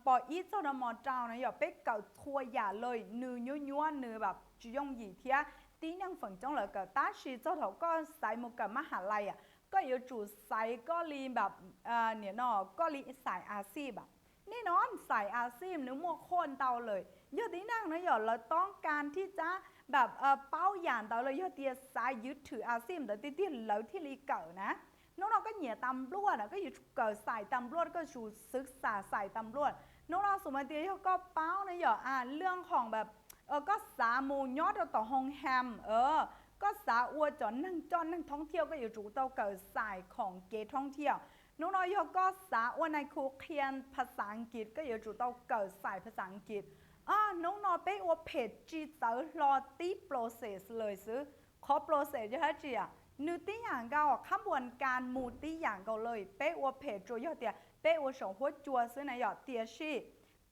ปออีเจ้าดมอเจ้านะไปเกิดทัวอย่าเลยนึกยัวนึกแบบจียงหยีเทียตีนังฝั่งจ้องเลยเกิดตาชีเจ้าถอก็ใส่หมวกกับมหาลัยก็อยู่จุดใส่ก็รีแบบเนี่ยเนาะก็รีใส่อาซีแบบนี่นอนใส่อาซีมนึกมัวโค่นเตาเลยเยอะตีนั่งนะเราต้องการที่จะแบบเป้าหยานเตาเลยเยอะเตียสายยึดถืออาซีมแต่ตีแล้วที่รีเก่านะน้องก็เหนียตำรวจก็อยู่เกิดใส่ตำรวจก็ชูศึกษาใส่ตำรวจน้องสมัยเดียวก็เป้านะเรื่องของแบบ ก็สามูยอดต่อห้องแฮมก็สาอัวจอนนั่งท่องเที่ยวก็อยู่จู่เตาเกิดสายของเกตท่องเที่ยวน้องน้อยก็สาอัวในครูเคียนภาษาอังกฤษก็อยู่จู่เตาเกิดสายภาษาอังกฤษน้องน้อยไปอัวเพจจีเตอรอตีโปรเซสเลยซื้อขอโปรเซสจะให้จีนูตีอย่างเก่าขบวนการมูตีอย่างเก่าเลยไปอัวเพจจูยอดเดียไปอัวส่งหัวจัวซื้อในหยอดเตียชี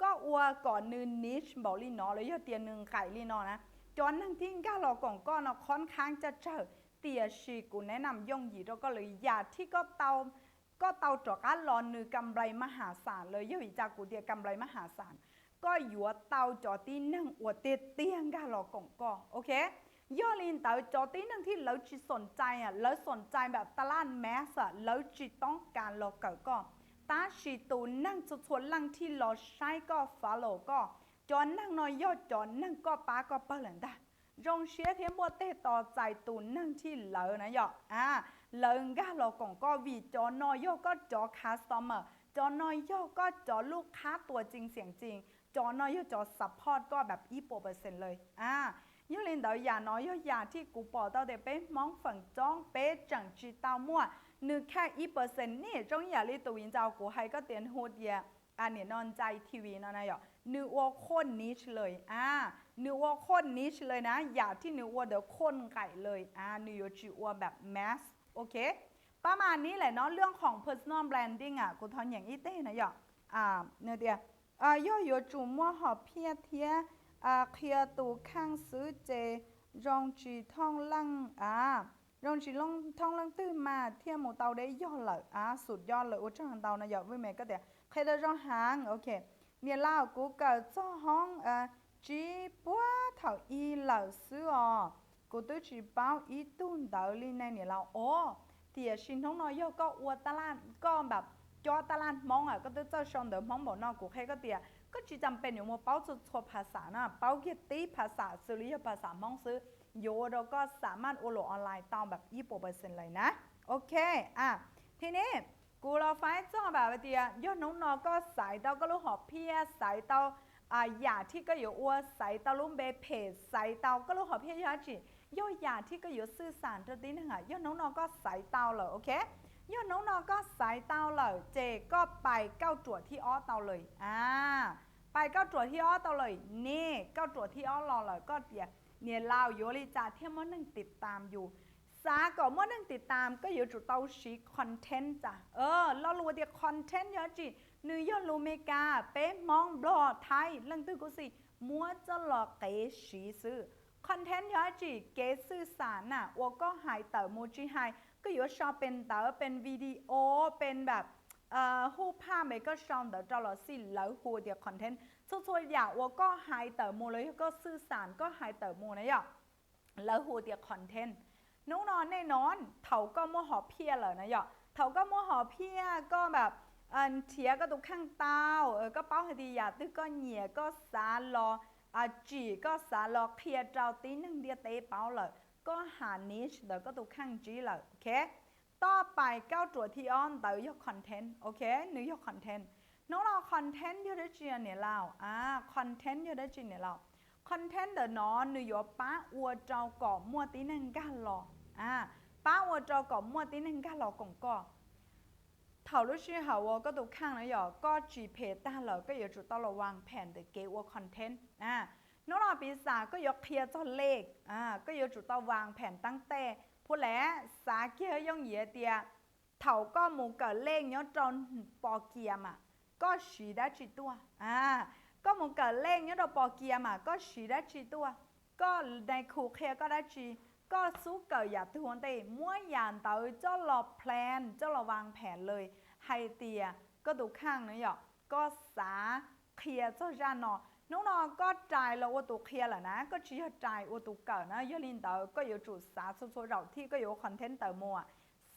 ก็อัวก่อนนึงนิชบอกลีนอเลยยอดเตียนึงไก่ลีนอนะจอนนั่งทิ้งก้าหลอกก่อนก็เนาะค่อนข้างจะเจอเตียชีกูแนะนำย่องหยีเราก็เลยอยากที่ก็เตาจอกการรอนือกำไรมหาศาลเลยย่อยจากกูเตียกำไรมหาศาลก็อยู่เตาจอตีนั่งอวดเตียงก้าหลอกก่อนก็โอเคย่อลินเตาจอตีนั่งที่เราจีสนใจเราสนใจแบบตลาดแมสเราจีต้องการเราเกิดก็ตาชีตูนั่งชวนลังที่เราใช้ก็ฟอลโล่ก็จอนนั่งน้อยยอดจอนนั่งก็ป้าก็เปิดได้รงเชียเทียมบัวเตต่อใจตูนั่งที่เหลอนะยอเหลงก้าเราก่อนก็วีจอนน้อยยอก็จอคัสตอมเมอร์จอนน้อยยอก็จอลูกค้าตัวจริงเสียงจริงจอนน้อยยอจอซัพพอร์ตก็แบบ20%เลยยูลินเดาอย่าน้อยยอย่าที่กูปอเตาเดเป้มองฝั่งจ้องเป้จังจีเตามั่วนึกแค่1%นี่จงอย่าลีตัววินเจ้ากูให้ก็เตียนหูเดียเนี่ยนอนใจทีวีนั่นนะยอนึกว่าคนนิชเลยนึกว่าคนนิชเลยนะอย่าที่นึกว่าเดี๋ยวคนไก่เลยนึกจีว่าแบบแมสโอเคประมาณนี้แหละเนาะเรื่องของ personal branding กูทอนอย่างอีเต้นะยอเนี่ยเดียย่ออยู่จุ่มว่าหอบเพียเทียเคลียตูข้างซื้อเจรองจีท่องลังรองจีลงท่องลังตื้นมาเทียมหมูเตาได้ย่อเลยสุดยอดเลยโอ้ช่างเตานะยอวิเมก็เดี๋ยวใครได้รองหางโอเคเนี่ยเล่ากูเกิดจ้อห้องจีปัวเท่าอีเหล่าซื้อกูตัวจีเป้าอีตุ้นเตาลีในเนี่ยเราโอ้เตี๋ยชินท้องน้อยย่อก็อวดตลาดก็แบบจอตลาดมองก็ตัวเจ้าชอนเดิมมองบอกนอกกูใครก็เตี๋ยก็จีจำเป็นอยู่มัวเป้าจะทวภาษานะเป้าเกียรติภาษาสุริยภาษามองซื้อโยเราก็สามารถโอโลออนไลน์ตามแบบ20%เลยนะโอเคทีนี้กูเราไฟจ้องแบบเดียยอดน้องนอก็สายเต้าก็รู้หอบเพี้ยสายเต้าหยาที่ก็อยู่อ้วนสายเต้าลุ่มเบเพจสายเต้าก็รู้หอบเพี้ยยอดจียอดหยาที่ก็อยู่สื่อสารตัวนี้นะยอดน้องนอก็สายเต้าเลยโอเคยอดน้องนอก็สายเต้าเลยเจก็ไปเก้าจวดที่อ้อเต้าเลยไปเก้าจวดที่อ้อเต้าเลยนี่เก้าจวดที่อ้อรอเลยก็เดียเนี่ยเราโยลิจ่าเที่ยมนั่งติดตามอยู่สาก่อนเมื่อนั่งติดตามก็อยู่จุดเตาชีคอนเทนต์จ้ะเรารู้เดียคอนเทนต์เยอะจีนิวยอร์กลูเมกาเป๊ะมองบลอไทยเรื่องตื้อกูสิมัวจะหลอกเก๋ชีซื้อคอนเทนต์เยอะจีเก๋สื่อสารน่ะว่าก็หายเต๋อโมจิหายก็อยู่ชอบเป็นเต๋อเป็นวิดีโอเป็นแบบหูภาพไม่ก็ชอบเต๋อจะหลอกสิแล้วหัวเดียคอนเทนต์ส่วนอยากว่าก็หายเต๋อโมเลยก็สื่อสารก็หายเต๋อโมนะยะแล้วหัวเดียคอนเทนต์น้องนอนแน่นอนเถาก็มัวหอเพี้ยเลยนะยะเถาก็มัวหอเพี้ยก็แบบเทียก็ตุกข้างเต้าก็เป้าให้ดีอย่าตื้อก็เหนียก็สาลอจีก็สาลอเคลียเจ้าตีนึงเดียเตะเป้าเลยก็หานิชเดี๋ยวก็ตุกข้างจีเลยโอเคต่อไปเก้าตัวที่อ้อนเต๋อยกคอนเทนต์โอเคนึกยกคอนเทนต์น้องเราคอนเทนต์เยอะได้จีเนี่ยเราคอนเทนต์เยอะได้จีเนี่ยเราคอนเทนต์เดี๋ยวนอนนึกยกป้าอัวเจ้าก่อมัวตีนึงกันหรอป้าอัวเจ้าก่อมัวตีนึงกันหรอกงก็เท่ารู้ชื่อเขาว่าก็ตุกข้างนะหยอก็จีเพจตาเราก็อยู่จุดต้องระวังแผนเดเกว่าคอนเทนต์น้องเราปีศาจก็ยกเคลียร์จนเลขก็อยู่จุดต้องวางแผนตั้งแต่ผู้แหล่สาเกียย่องเหยียเตียเถาก็หมูเกิดเลขย้อนจนปอเกียมก็ฉีได้จีตัวก็หมูเกิดเลขย้อนปอเกียมก็ฉีได้จีตัวก็ในคูเคก็ได้จีก็สู้เกิดอย่าทวนเตมั่วยานเต๋อเจ้าหลอกแพลนเจ้าระวางแผนเลยไฮเตียก็ดูข้างนะหยอกก็สาเคลียเจ้าจานนอน้องๆก็จ่ายแล้วว่าตัวเคลียร์แหละนะก็ชี้จ่ายว่าตัวเกิดนะยอลินเต๋อก็อยู่จุดสาสุดๆเราที่ก็อยู่คอนเทนต์เต๋อมัว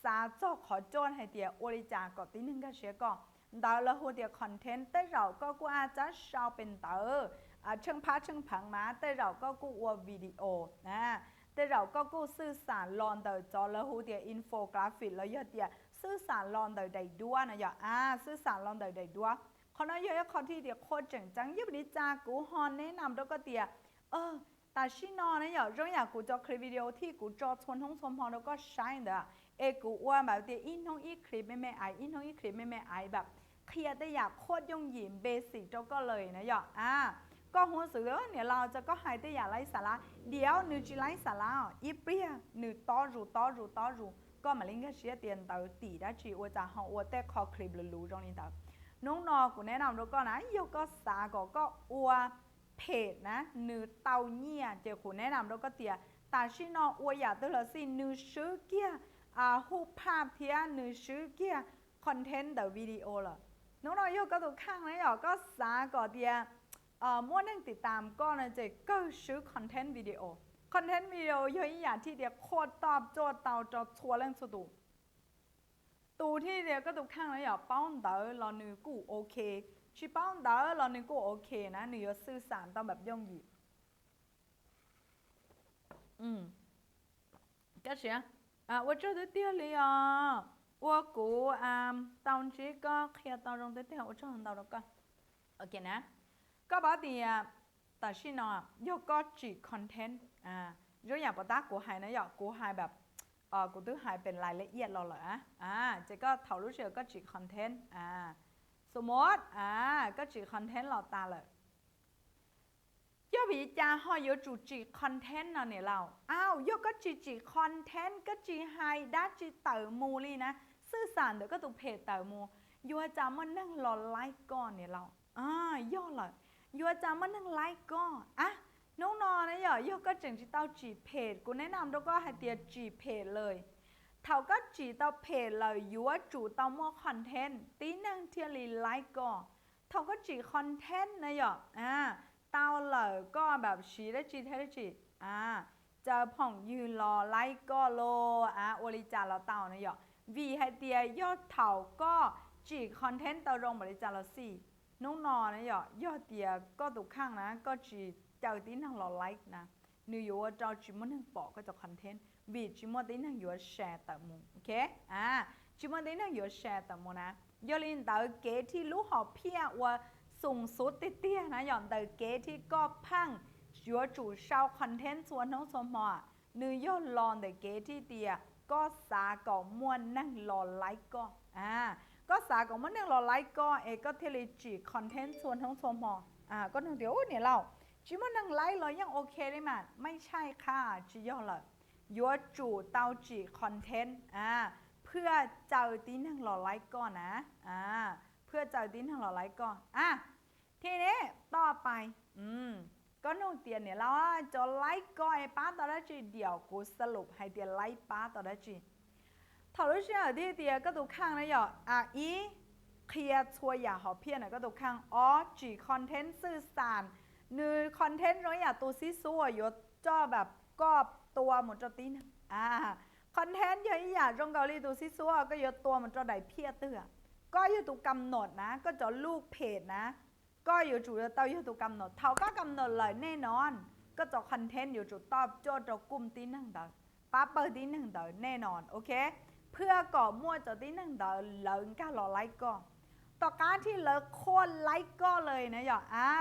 สาเจ้าขอโจนให้เตียโอริจาก็ตีนึงก็เชียก็เต๋อแล้วหัวเตียคอนเทนต์แต่เราก็กูอาจจะชอบเป็นเต๋อเชิงพาเชิงผังมาแต่เราก็กูว่าวิดีโอนะแต่เราก็กูสื่อสารลอนเต๋อจอแล้วหัวเตียอินโฟกราฟิกแล้วยอดเตียสื่อสารลอนเต๋อได้ด้วยนะอย่าสื่อสารลอนเต๋อได้ด้วยคนนั้นเยอะๆคนที่เดียวโคตรเจ๋งจังยิบดีจากูฮอนแนะนำแล้วก็เตีย แต่ชินอนะอย่าเรื่องอยากกูจะคลิปวิดีโอที่กูจะชวนท้องชมพอแล้วก็ใช้เด้อกูว่าแบบเดี๋ยวอินท้องอีคลิปไม่ไออินท้องอีคลิปไม่ไอแบบเคลียร์ได้อยากโคตรยุ่งหยิมเบสิกเจ้าก็เลยนะอย่าก็หัวสื่อเนี่ยเราจะก็หายได้อยากไล่สาระเดี๋ยวหนูจะไล่สาระอีเปรี้ยหนูต่อรูก็มาเล่นก็เสียเตียนเตาตีได้จีว่าจะเอาว่าแต่ขอคลิปรู้ตรงนี้เตาน้องนอกูแนะนำแล้วก็นะยกก็สาก็อัวเพจนะหนูเตาเนี่ยเจ้ากูแนะนำแล้วก็เตียแต่ชินออัวอยากตัวละสิหนูซื้อเกียรูปภาพเทียหนูซื้อเกียคอนเทนต์เดวิดีโอละน้องนอยกก็ตัวข้างนะหยอก็สาก็เตียมั่วนั่งติดตามก็นะเจ๊ก็ซื้อคอนเทนต์วิดีโอคอนเทนต์วิดีโอเยอะอย่างที่เดียวโคตรตอบโจทย์เตาจอชัวเรื่องสุดตูที่เดียวก็ตุกข้างแล้วอย่าเป้าเต๋อเราหนึ่งกูโอเคชิเป้าเต๋อเราหนึ่งกูโอเคนะหนึ่งจะสื่อสารต้องแบบย่องหยิบก็เสีย我这的店里啊我姑当这个开到中的店我找到了个 OK นะก็บอกดีแต่ชินอยกก็จีคอนเทนต์ยกอย่างปะตากูหายนะอยากกูหายแบบกูตื้อหายเป็นรายละเอียดเราเหรอเจ๊ก็เท่ารู้เชื่อก็จีคอนเทนต์สมมติก็จีคอนเทนต์เราตาเลยยกวิจารณ์ห่อยจูจีคอนเทนต์เนี่ยเรายกก็จีคอนเทนต์ก็จีไฮด้าจีเต๋อมูลี่นะสื่อสารเดี๋ยวก็ตุเพจเต๋อมูยัวจามันนั่งรอไลค์ก่อนเนี่ยเราย่อเลยยัวจามันนั่งไลค์ก่อนน้องนอนนะย่อก็จึงจีเต้าจีเพจกูแนะนำแล้วก็ให้เตียจีเพจเลยเท่าก็จีเต้าเพจเลยยัวจูเต้ามั่วคอนเทนต์ตีนั่งเทียรีไลค์ก่อนเท่าก็จีคอนเทนต์นะเต้าเลยก็แบบชีได้จีเทได้จีจะผ่องยืนรอไลค์ก็โลโอริจาเราเต้านะวีให้เตียยอดเท่าก็จีคอนเทนต์เต้าลงบริจาเราสี่น้องนอนนะยอดเตียก็ตุกข้างนะก็จีเจ้าตีนั่งรอไลค์นะนิวว่าเจ้าจีมันนั่งปอกก็จะคอนเทนต์วีจีมันตีนั่งอยู่แชร์แต่มุโอเคจีมันตีนั่งอยู่แชร์แต่มุนะยอลินเตอเกที่รู้หอบเพี้ยว่าสูงสุดเตี้ยนะหย่อนเตอเกที่ก็พังยัวจู่เช่าคอนเทนต์ส่วนน้องสมอนิวยอดลอนเตอเกที่เตียก็สาก่อมวนนั่งรอไลค์ก็สาก่อมวนนั่งรอไลค์ก็ก็เทเลจีคอนเทนต์ส่วนน้องสมอก็นึกเดี๋ยวเนี่ยเราจีมันนั่งไลค์เรายังโอเคได้มั้ยไม่ใช่ค่ะจีย่อเลยยัวจู่เต้าจีคอนเทนต์เพื่อเจ้าตีนั่งรอไลค์ก่อนนะเพื่อเจ้าตีนั่งรอไลค์ก่อนทีนี้ต่อไปก็น้องเตียนเนี่ยเราจะไลค์ก่อนป้าต่อได้จีเดี๋ยวกูสรุปให้เตียไลค์ป้าต่อได้จีถ้ารู้สึกที่เตียก็ดูข้างนะอีเคลียร์ชัวร์อย่าหอบเพี้ยนก็ดูข้างจีคอนเทนต์สื่อสารนือคอนเทนต์เราอย่าตัวซีซัวยศจ่อแบบก็ตัวหมดจตีนะคอนเทนต์เยอะอย่าจงเกาหลีตัวซีซัวก็ยศตัวมันจะได้เพี้ยเตื้อก็อยู่ตัวกำหนดนะก็จะลูกเพจนะก็อยู่จุดเต้าอยู่ตัวกำหนดเท่าก็กำหนดเลยแน่นอนก็จะคอนเทนต์อยู่จุดตอบโจทย์จะกลุ่มตีหนึ่งเดอป้าเปิดตีหนึ่งเดอแน่นอนโอเคเพื่อก่อมั่วจะตีหนึ่งเดอเลิกการรอไลค์ก็ต่อการที่เลิกโคนไลค์ก็เลยนะ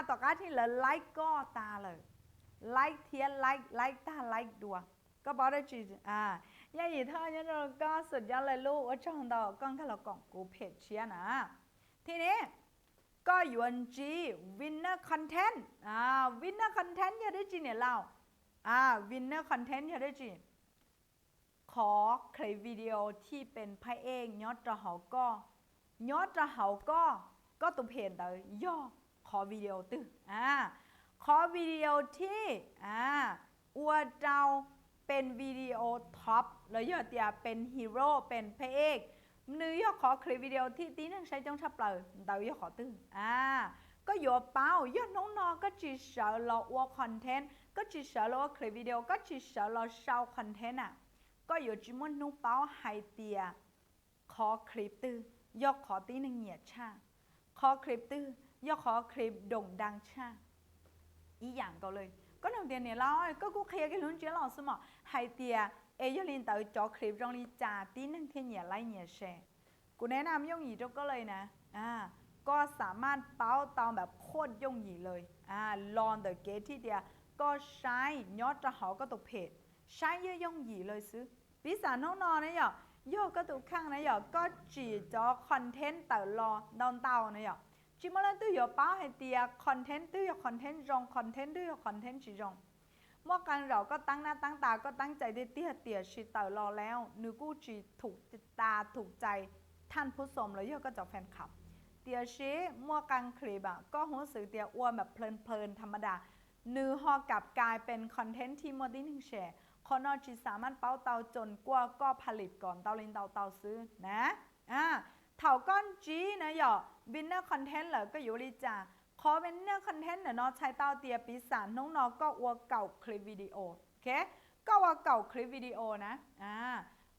ต่อการที่เลิกไลค์ก็ตาเลยไลค์เทียนไลค์ตาไลค์ดัวก็บอกได้จีย่าหยีเธอเนี่ยเราก็สุดยอดเลยลูกว่าช่องดอกก้องถ้าเรากล่องกูเพจเชียนะทีนี้ก็ยวนจีวินเนอร์คอนเทนต์วินเนอร์คอนเทนต์อย่าได้จีเนี่ยเราวินเนอร์คอนเทนต์อย่าได้จีขอคลิปวิดีโอที่เป็นพระเอกยอดจะเขาก็ตุเพนเตย่อขอวิดีโอตื้อขอวิดีโอที่อวดเจ้าเป็นวิดีโอท็อปแล้วยอดเตียเป็นฮีโร่เป็นพระเอกนื้อยอขอคลิปวิดีโอที่ตีนั่งใช้จ้องชับเปล่าเตายอขอตื้อก็ยอเป้ายอดน้องนอก็จีเสาเราอวดคอนเทนต์ก็จีเสาเราคลิปวิดีโอก็จีเสาเราเช่าคอนเทนต์ก็ยอจิมอนนุ่งเป้าไฮเตียขอคลิปตื้อยอขอตีนั่งเหยียดชาขอคลิปตื้อยอขอคลิปโด่งดังชาอีอย่างก็เลยก็น้องเตียเนี่ยเราก็กูเคลียร์กันลุ้นเจ้าเราสมอไฮเตียยลินเตอจอคลิปตรงนี้จ่าตีนั่งเทียนเหยียดไล่เหยียดแชร์กูแนะนำย่งหยีก็เลยนะก็สามารถเป้าตามแบบโคตรย่งหยีเลยลอนเดอะเกตที่เดีย ก็ใช้ยอดจะเขาก็ตกเพจใช้เยอะย่องหยีเลยซื้อปีศาจน้องนอนนะหยอกย่อก็ตกข้างนะหยอกก็จีจอคอนเทนต์แต่รอดอนเตานะหยอกจีมาเล่นตู้หยอกป้าให้เตียคอนเทนต์ตู้หยอกคอนเทนต์รองคอนเทนต์ตู้หยอกคอนเทนต์จีรองเมื่อกันเราก็ตั้งหน้าตั้งตาก็ตั้งใจได้เตี้ยเตี๋ยชีแต่รอแล้วนึกูจีถูกตาถูกใจท่านผู้ชมแล้วย่อก็จะแฟนคลับเตียชีเมื่อกันคลิปอะก็รู้สึกเตียอ้วนแบบเพลินธรรมดาเนื้อหอกับกลายเป็นคอนเทนต์ที่โมดิหนึ่งแชร์คนนอจีสามารถเป้าเตาจนกว่าก็ผลิตก่อนเตาลินเตาซื้อนะเถาก้อนจีนะหยอวินเนอร์คอนเทนต์เหรอก็อยู่ดีจ้าขอวินเนอร์คอนเทนต์เนาะใช้เตาเตียปีศาจน้องนอก็อวเก่าคลิปวิดีโอโอเคก็ว่าเก่าคลิปวิดีโอนะ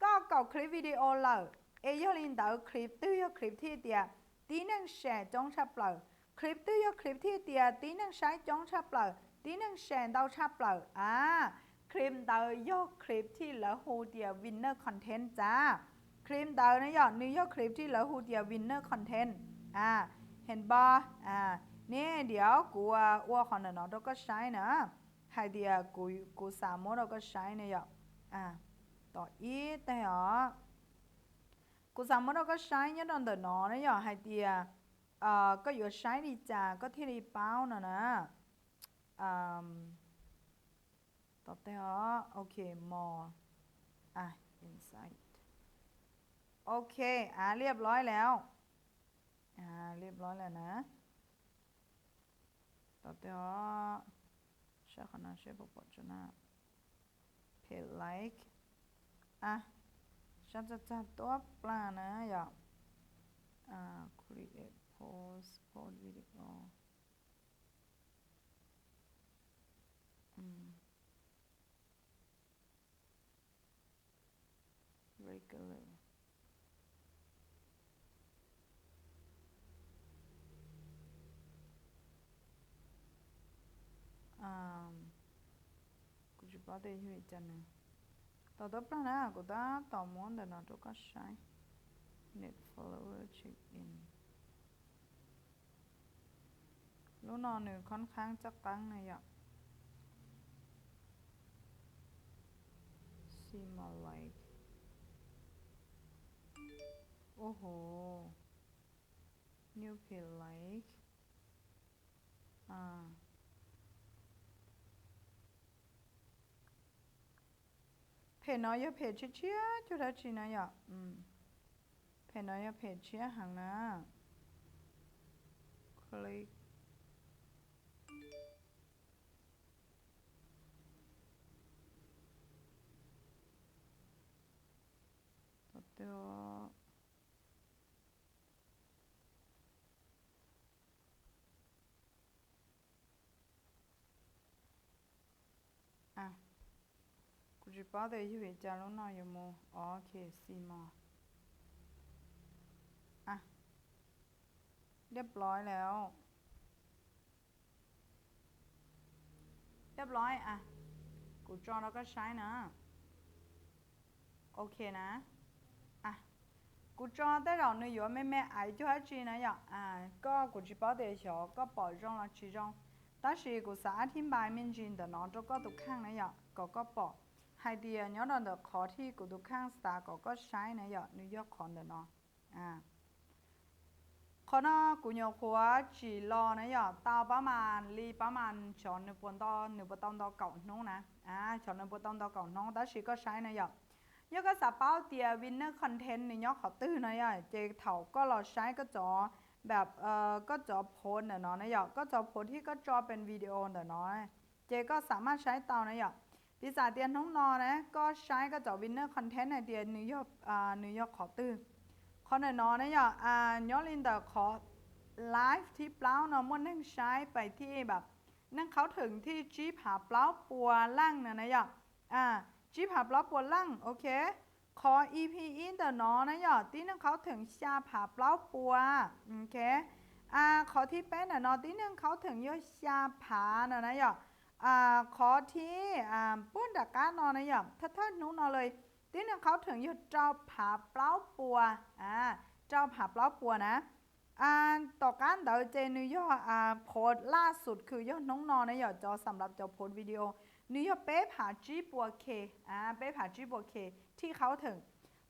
ก็เก่าคลิปวิดีโอเลยเอยลินเตาคลิปตื้อยคลิปที่เตียตีนังแชร์จงชับเลยคลิปตื้อยคลิปที่เตียตีนังใช้จงชับเลยตีนังแชร์เตาชับเลยคลิปเตายกคลิปที่เหลือฮูเดียวินเนอร์คอนเทนต์จ้าคลิปเตานะยอดนิวยอร์กคลิปที่เหลือฮูเดียวินเนอร์คอนเทนต์เห็นบ่นี่เดี๋ยวกูอ้วคนนั้นเราก็ใช้นะให้เดียกูสามารถเราก็ใช้เนี่ยต่ออีแต่หรอกูสามารถเราก็ใช้เนี่ยตอนเดินนอนนะยอให้เดียก็อยู่ใช้ดีจ้าก็ที่รีเป้านะต่อแต่หรอโอเค more insight โอเคเรียบร้อยแล้วเรียบร้อยแล้วนะต่อแต่หรอใช่ขนาดใช่ปกปจนะเพจไลค์ฉันจะจัดตัวปลานะอย่าcreate post video regularกูจะบอกได้ยังไงจันเนี่ยต่อตัวปลานะกูต่อมอนเดี๋ยวเราต้องก็ใช้ net follower check in รู้นอนหนึ่งค่อนข้างจะตั้งนะอย่าsee more like โอ้โห new page like เพจน้อยอย่าเพจเชี่ยจุดจีนะอย่าเพจน้อยอย่าเพจเชี่ยห่างนะคลิกเดี๋ยวกูจะบอกได้ยังไงจ้าลูกน้อยอยู่มั้งโอเคซีมอเรียบร้อยแล้วเรียบร้อยกูจองแล้วก็ใช้นะโอเคนะกูจองได้เราเนี่ยอยู่ไม่ไอ就还จีนะอย่าก็กูจะบอกได้ชอก็ปล่อยจองแล้วจีจอง但是กูสาธิตบายมินจีนแต่น้องจะก็ตุกข้างนะอย่าก็ปล่อยให้เดียย้อนเดขอที่กูตุกข้างสตาร์ก็ใช้นะอย่านิวยอร์กคอนเดน้องคนน่ะกูอยากหัวจีรอนะอย่าตาประมาณประมาณชอน1 ปุ่นต่อ1 ปุ่นต่อเก่าน้องนะชอน1 ปุ่นต่อเก่าน้องแต่สิก็ใช้นะอย่ายกก็สเป้าเตียวินเนอร์คอนเทนต์นี่ยกเขาตื้อนะอย่าเจเถาก็เราใช้ก็จอแบบก็จอโพสเนาะนะอย่าก็จอโพสที่ก็จอเป็นวิดีโอเนาะเจก็สามารถใช้เตานะอย่าปีศาจเตียนน้องนอนะก็ใช้ก็จอวินเนอร์คอนเทนต์ในเตียนิวยอร์กเขาตื้อคนนอนะอย่าย้อนลินแต่ขอไลฟ์ที่เปล่าเนาะมันนั่งใช้ไปที่แบบนั่งเขาถึงที่จีผาเปล่าปัวล่างนะอย่าจีผาเปล่าปัวล่างโอเคขอ EP อินเตอร์น้อนะอย่าที่นั่งเขาถึงชาผาเปล่าปัวโอเคขอที่เป็นเนาะที่นั่งเขาถึงยอชาผานะอย่าขอที่ปุ้นดักการนอนนะอย่าถ้านู้นนอนเลยที่นั่งเขาถึงยอเจ้าผาเปล่าปัวเจ้าผาเปล่าปัวนะ ต่อการเดาเจนิวยอร์โพสล่าสุดคือยอดน้องนอนนะอย่าจอสำหรับจอโพสวิดีโอนิวยอร์เป๊ะผาจีบัวเคเป๊ะผาจีบัวเคที่เขาถึง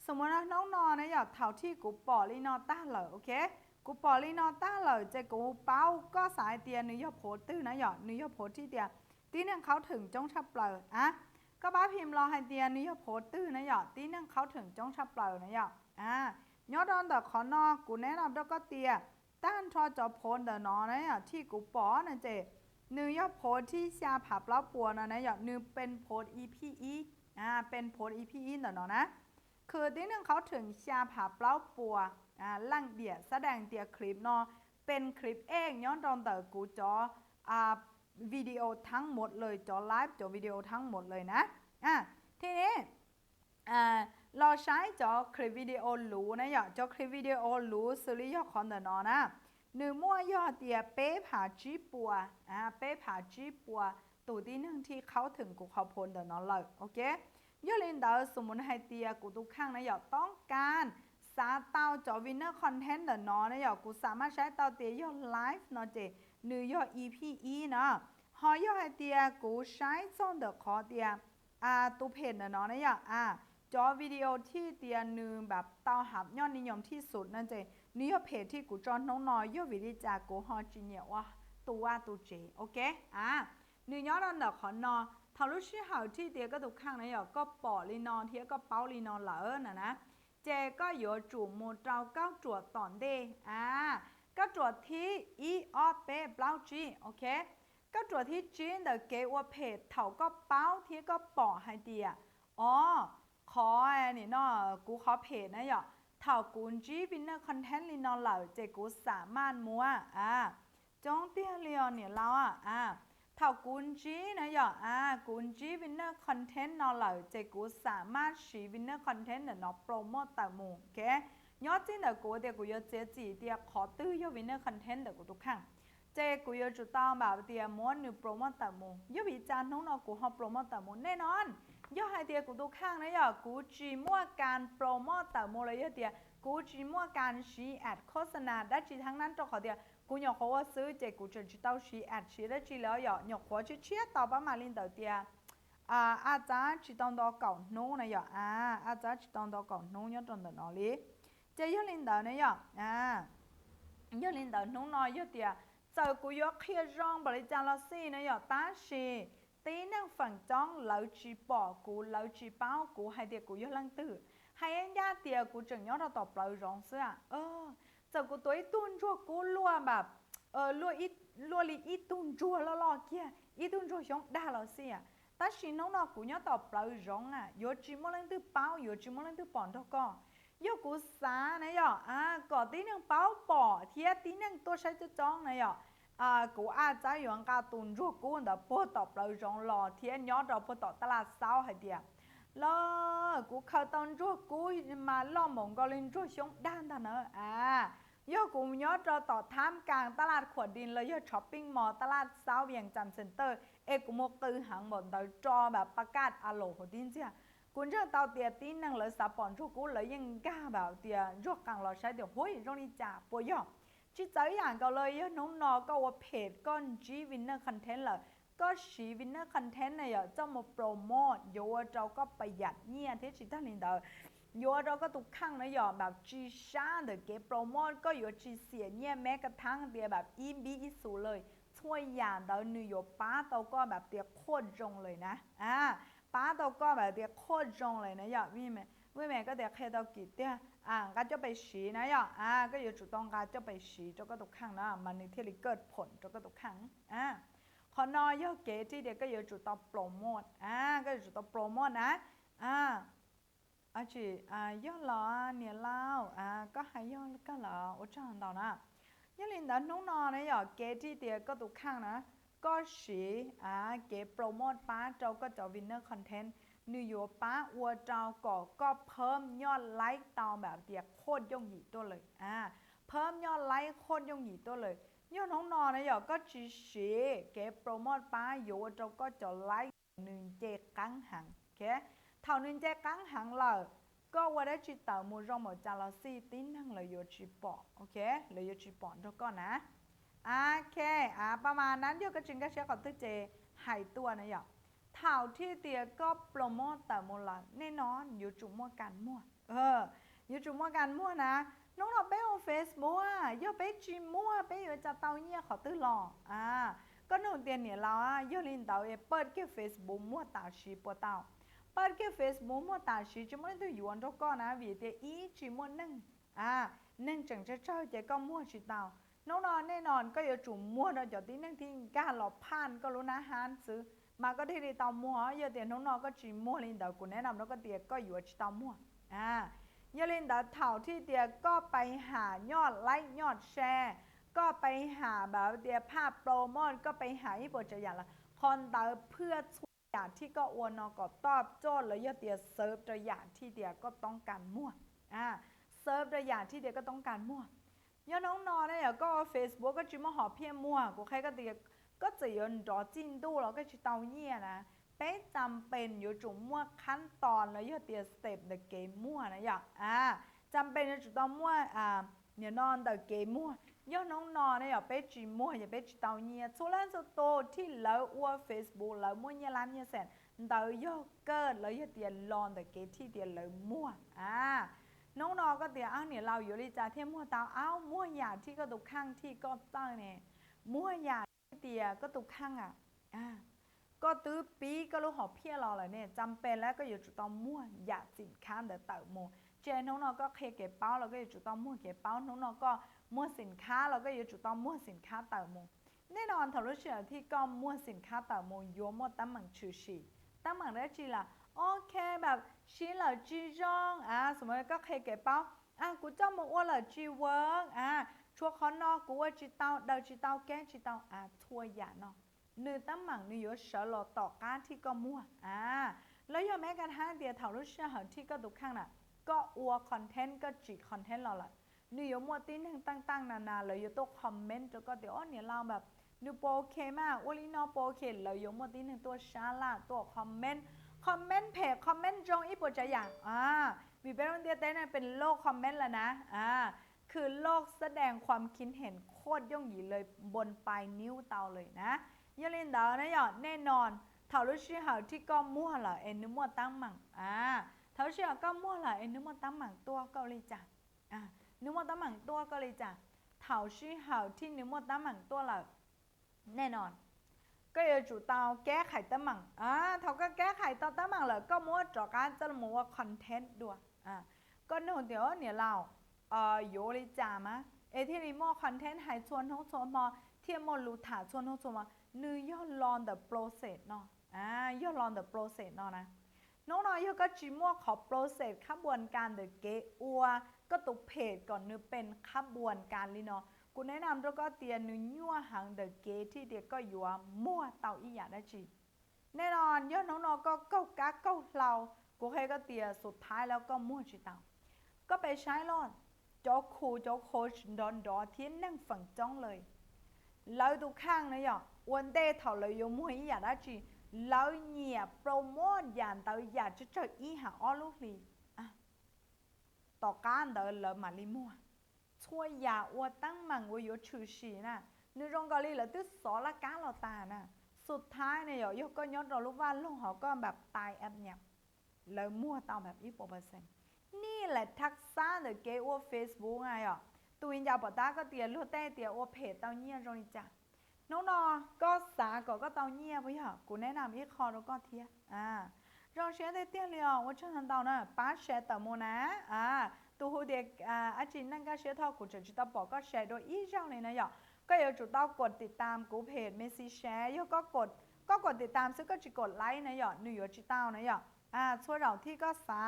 สมมติว่าน้องนอนนะอย่าเท่าที่กูปอลีนอต้าเลยโอเคกูปอลีนอต้าเลยเจกูเป้าก็สายเตียนิวยอร์โพสตื้อนะอย่านิวยอร์โพสที่เตียตีนึงเขาถึงจ้องชับเปล่าก็บ้าพิมพ์รอให้เตียนิวยอร์โพสตื้อนะอย่าตีนึงเขาถึงจ้องชับเปล่านะอย่ายอดดอนแต่ขอนอกูแนะนำแล้วก็เตียต้านทอจอโพนเดนอนะอย่าที่กูปอนะเจนือยอโพสที่ชาผับเล่าปัวนะอย่านือเป็นโพส EPE เป็นโพส EPE เดนอนะคือที่นึงเขาถึงชาผับเล่าปัวลั่งเดียแสดงเตียคลิปนอเป็นคลิปเองย้อนตอนแต่กูจอวิดีโอทั้งหมดเลยจอไลฟ์จอวิดีโอทั้งหมดเลยนะทีนี้เราใช้จอคลิปวิดีโอหรูนะอย่าจอคลิปวิดีโอหรูสุริยคอนเดนอนะหนึ่งมั่วยอดเตียเป๊ะผาจีปัวเป๊ะผาจีปัวตัวที่หนึ่งที่เขาถึงกูเขาพลเดนอเลยโอเคยอดเล่นเดาสมมุติให้เตียกูทุกข้างนะอย่าต้องการสาเตาจอวินเนอร์คอนเทนต์เดนอนะอย่ากูสามารถใช้เตาเตียยอดไลฟ์เนาะเจหนึ่งยอด EPE เนาะหอยอดให้เตียกูใช้ซ่อนเดอคอเตียตัวเพจเนาะนะอย่าจอวิดีโอที่เตียนึงแบบเตาหับยอดนิยมที่สุดนั่นเจนี่เพจที่กูจอนน้องน้อยยอดวิดีจากกูฮอจีเนี่ยว่าตัวเจโอเคนี่ยอดอันดับของนอทารุชิหาที่เตียก็ถูกข้างนะอย่าก็ปอลีนอเทียก็เป้าลีนอเหล่อนะเจก็อยู่จู่โมเจ้าเก้าจวดตอนเดก็จวดที่อีออเป้เปล่าจีโอเคก็จวดที่จีนเดเกว่าเพจเถาก็เป้าเทียก็ปอให้เตียขอนี่เนาะกูขอเพจนะอย่าเท่ากูจีวินเนอร์คอนเทนต์ลีนอเหล่าเจกูสามารถมัวจงเตี้ยเลียวเนี่ยเราเท่ากูจีนะอย่ากูจีวินเนอร์คอนเทนต์นอเหล่าเจกูสามารถชีวินเนอร์คอนเทนต์เนาะโปรโมทแต่หมู่โอเคยอดจริงเดี๋ยวกูเดี๋ยวกูจะเจ๊จีเดี๋ยวขอตื้อยอดวินเนอร์คอนเทนต์เดี๋ยวกูทุกครั้งเจกูจะจุดต้องแบบเดี๋ยวม้วนหนึ่งโปรโมทแต่หมู่ยอดวิจารณ์น้องๆกูเขาโปรโมทแต่หมู่แน่นอนยอดให้เดียกูทุกข้างนะอย่ากูจีมั่วการโปรโมทแต่โมเลยเดียกูจีมั่วการชีแอดโฆษณาได้จีทั้งนั้นตัวเขาเดียกูอยากขอว่าซื้อเจกูจะจีเต้าชีแอดชีได้จีแล้วอยากขอจีเชี่ยต่อประมาณลินเดียอาจารย์จีต้องดอกเก่าโน้นะอย่าอาจารย์จีต้องดอกเก่าโน้ยอดตรงเดินนอลีเจยอดลินเดียนะอย่ายอดลินเดียโน้น้อยเดียเจอกูยกเขียร้องบริจาคละสินะอย่าตาชีตีนั่งฝั่งจ้องเหลาจีปอกูเหลาจีเป้ากูให้เดียกูยอดลังตื้อให้ญาติเดียกูจึงยอดเราตอบเปล่าร้องเสื้อเจ้ากูตัวอีตุนจั่วกูลัวแบบลัวลีอีตุนจั่วแล้วรอเกี้ยอีตุนจั่วชงด่าเราเสียแต่ชิน้องนอกูยอดตอบเปล่าร้องยอจีมอลังตื้อเป้ายอจีมอลังตื้อปอนทก็ยอกูสานะยก่อตีนั่งเป้าปอเทียตีนั่งตัวใช้จะจ้องนะยกูอาจจะย้อนการตุนจั่วกูแต่พอตอบเราจงรอเทียนย้อนเราพอตอบตลาดเช้าให้เดียแล้วกูเข้าตุนจั่วกูมาล่อมงก็ลินจั่วชงด้านท่านเนอะย่อกูย้อนเราต่อท่ามกลางตลาดขวดดินเลยย่อช้อปปิ้งมอลตลาดเช้าเวียงจันทร์เซ็นเตอร์กูมกตือหางหมดแต่จอแบบประกาศอโลหัวดินเสียกูเจอเตาเตียตีนั่งเลยสาปอนจั่วกูเลยยังกล้าแบบเตียยกกลางเราใช้เดี๋ยวห้ยตรงนี้จ่าปวยย่อจีเจออย่างก็เลยน้องนอก็ว่าเพจก้อนจีวินเนอร์คอนเทนต์เลยก็ชีวินเนอร์คอนเทนต์เนี่ยจะมาโปรโมทโยเราก็ประหยัดเนี่ยที่ชิต้าลินเดอร์โยเราก็ตุกข้างนะยอมแบบจีช่างเดอเก็บโปรโมทก็อยู่จีเสียเนี่ยแม้กระทั่งเดียแบบอีบีอีสูเลยช่วยอย่างเดอนิวยอร์กป้าเราก็แบบเดียโคตรจงเลยนะป้าเราก็แบบเดียโคตรจงเลยนะยอมวิแม่ก็เดียแค่เรากินเดียก็จะไปฉีนะยอก็อยู่จุดตรงการจะไปฉีจะก็ตุกข้างนะมันในที่เกิดผลจะก็ตุกข้างขอนอยอเกที่เดียก็อยู่จุดต่อโปรโมทก็อยู่จุดต่อโปรโมทนะจีย่อหล่อเนี่ยเล่าก็ให้ย่อก็หล่อโอ้จังต่อนะยันลินดันน้องนอนะยอเกที่เดียก็ตุกข้างนะก็ฉีเกโปรโมทป้าเจ้าก็จะวินเนอร์คอนเทนต์นิวยอร์กป้าวัวเจ้าก็เพิ่มยอดไลค์ตามแบบเดียโคตรย่งหยีตัวเลยเพิ่มยอดไลค์โคตรย่งหยีตัวเลยยอดน้องนอนะยอก็จีฉีเกโปรโมทป้าอยู่เจ้าก็จะไลค์หนึ่งเจกังหังโอเคเท่านึงเจกังหังเลย ก็ว่าได้จีเต่ามูรองหมดจาราซีติ้นทั้งเลยโยจีปอโอเคเลยโยจีปอทุกคนนะโอเคประมาณนั้นโยก็จึงก็เชื่อกับตื้อเจหายตัวนะหยอกเท่าที่เตียก็โปรโมทเต่ามูละแน่นอนอยู่จุ่มมั่วกันมั่วอยู่จุ่มมั่วกันมั่วนะน้องเราไปเอาเฟซมั่วโยไปจีมั่วไปอยู่จะเต่าเนี่ยขอตื้อหลอกก็หนูเตียนเนี่ยเราโยลินเต่าเปิดแค่เฟซบุ๊กมั่วเต่าชีปวเต่าเปิดแค่เฟซบุ๊กมั่วเต่าชีจะไม่ได้อยู่อันทุกคนนะวิเตียอีจีมั่วนึ่งนึ่งจังจะเจ้าเจ๊ก็มั่วชีเต่าน้องนอนแน่นอนก็อย่าจุ่มมั่วเราจะตีนั่งที่การหลอกผ่านก็รู้นะฮันซื้อมาก็ที่เตามั่วอย่าเตียน้องนอนก็จีมั่วลินเต่ากูแนะนำแล้วก็เตียก็อยู่ที่เตามั่วอย่าลินเต่าเท่าที่เตียก็ไปหายอดไลค์ยอดแชร์ก็ไปหาแบบเตียภาพโปรโมทก็ไปหาอีโปรจะอย่างละคอนเตอร์เพื่ออย่างที่ก็อวนนอก็ตอบโจทย์แล้วอย่าเตียเซิร์ฟตัวอย่างที่เตียก็ต้องการมั่วเซิร์ฟตัวอย่างที่เตียก็ต้องการมั่วย่อน้องนอนเนี่ยก็ Facebook ก็จิ้มหอเพี้ยมั่วกูใครก็เตียก็จะยืนรอจิ้นดูแล้วก็จะเตาเงี้ยนะเป็นจำเป็นอยู่จุ่มมั่วขั้นตอนแล้วอย่าเตียสเต็ปเดอะเกมมั่วนะอยากจำเป็นจะจุ่มต้องมั่วเนี่ยนอนเดอะเกมมั่วย่อน้องนอนเนี่ยไปจีมั่วอย่าไปจีเตาเงี้ยส่วนสุดโตที่แล้วอ้วน Facebook แล้วมั่วเนี่ยร้านเนี่ยแสนเดาย่อเกิดแล้วอย่าเตียลอนเดอะเกมที่เตียแล้วมั่วน้องนอก็เดี๋ยวเนี่ยเราอยู่ลิจ่าเที่ยมั่วตามั่วหยาที่ก็ตุกข้างที่ก็ตั้งเนี่ยมั่วหยาที่เตียก็ตุกข้างก็ตื้อปีก็รู้หอบเพี้ยรอเลยเนี่ยจำเป็นแล้วก็อยู่จุดต้องมั่วหยาสินค้าเดี๋ยวเติมโมเจน้องนอก็เคเก็บเป้าเราก็อยู่จุดต้องมั่วเก็บเป้าน้องนอก็มั่วสินค้าเราก็อยู่จุดต้องมั่วสินค้าเติมโมแน่นอนถ้ารู้เชื่อที่ก็มั่วสินค้าเติมโมโยมั่วตั้งหมั่งชื่อชีตั้งหมั่งได้จีละโอเคแบบชี้เหล่าจีจงสมมติก็เคเก็บเป้ากูจ้องมาว่าเหล่าจีเวิร์กชัวร์คอนนอกูว่าจีเต้าเดาจีเต้าแก้จีเต้าทัวร์หยาเนาะเนื้อตั้งหมั่งเนื้อเฉลต่อการที่ก็มั่วแล้วยังแม้กระทั่งเดียร์ถารู้เชื่อเหรอที่ก็ตุกข้างน่ะก็อัวคอนเทนต์ก็จีคอนเทนต์เราละเนื้อมั่วตีนตั้งนาเลยอยู่ตัวคอมเมนต์แล้วก็เดี๋ยวเนี่ยเราแบบนูโปโอเคมากวันนี้นอโปโอเคเลยอยู่มั่วตีนตัวชาลาตัวคอมเมนต์เพจคอมเมนต์ตรงอีปวดใจอย่างมีเป็นเดียเต้นเป็นโลกคอมเมนต์แล้วนะคือโลกแสดงความคิดเห็นโคตรย่องหยีเลยบนปลายนิ้วเตาเลยนะยาลินดาวนะหยอดแน่นอนเท่ารู้ชื่อหาที่ก็มั่วเหรอนึกมั่วตั้งหมั่งเท่าชื่อก็มั่วเหรอนึกมั่วตั้งหมั่งตัวก็เลยจ้ะนึกมั่วตั้งหมั่งตัวก็เลยจ้ะเท่าชื่อหาที่นึกมั่วตั้งหมั่งตัวเหรอแน่นอนก็อย่าจุดเตาแก้ไขตั้งหมั่งเขาก็แก้ไขเตาตั้งหมั่งเลยก็มั่วจากการจะมั่วคอนเทนต์ด้วยก็หนูเดี๋ยวเนี่ยเราโยลิจามะที่รีโมคอนเทนต์หายชวนท้องชวนมอเทียมมลูถาชวนท้องชวนมาเนื้อย่อลอนเดอะโปรเซสเนาะย่อลอนเดอะโปรเซสเนาะนะน้องน้อยก็จีมั่วขอโปรเซสขบวนการเดอะเกอัวก็ตุกเพจก่อนเนื้อเป็นขบวนการลิเนาะกูแนะนำแล้วก็เตียนเนื้อยั่วหางเดอะเกที่เดียก็อยู่มั่วเต่าอีหยาได้จีแน่นอนย่อน้องๆก็เก้ากะเก้าเรากูให้ก็เตียสุดท้ายแล้วก็มั่วจีเต่าก็ไปใช้รอดโจ๊กคูโจ๊กโคชดอนดอที่นั่งฝั่งจ้องเลยแล้วทุกข้างนะหยอกวันเดย์เท่าเลยยมวยอยากได้จีแล้วเนี่ยโปรโมทอย่างเตยอยากจะเจออีหาอ้อลูกลีต่อการเดินเลยมาลิมัวช่วยยาอวดตั้งมังว่าอยู่ชื่อชีน่ะนึกรงกอลีเลยตึ๊ดสอละก้าเราตาน่ะสุดท้ายเนี่ยยกก็ยอดเราลูกว่าลูกเขาก็แบบตายแอบเนี่ยแล้วมั่วเตาแบบ20%นี่แหละทักษะเดอะเกย์ว่าเฟซบุ๊กไงตัวอินยาปตาก็เตียลูกเต้เตียว่าเพจเตาเงี้ยตรงนี้จ้ะน้องนอก็สาก็เตาเงี้ยไปเหรอกูแนะนำอีคอแล้วก็เทียเราเชื่อได้เตี้ยเลยว่าฉันทำเตาน่ะป้าแชร์แต่โมนะตัวเด็กอาจารย์นั่นก็เชื่อเท่ากูจะจิตตบอกก็แชร์โดยอีเจ้าเลยนะหยอกก็อย่าจุดต้องกดติดตามกูเพจเมสซี่แชร์ยก็กดติดตามซึ่งก็จะกดไลค์นะหยอกนิวยอร์กจิตเต้านะหยอกช่วยเราที่ก็สา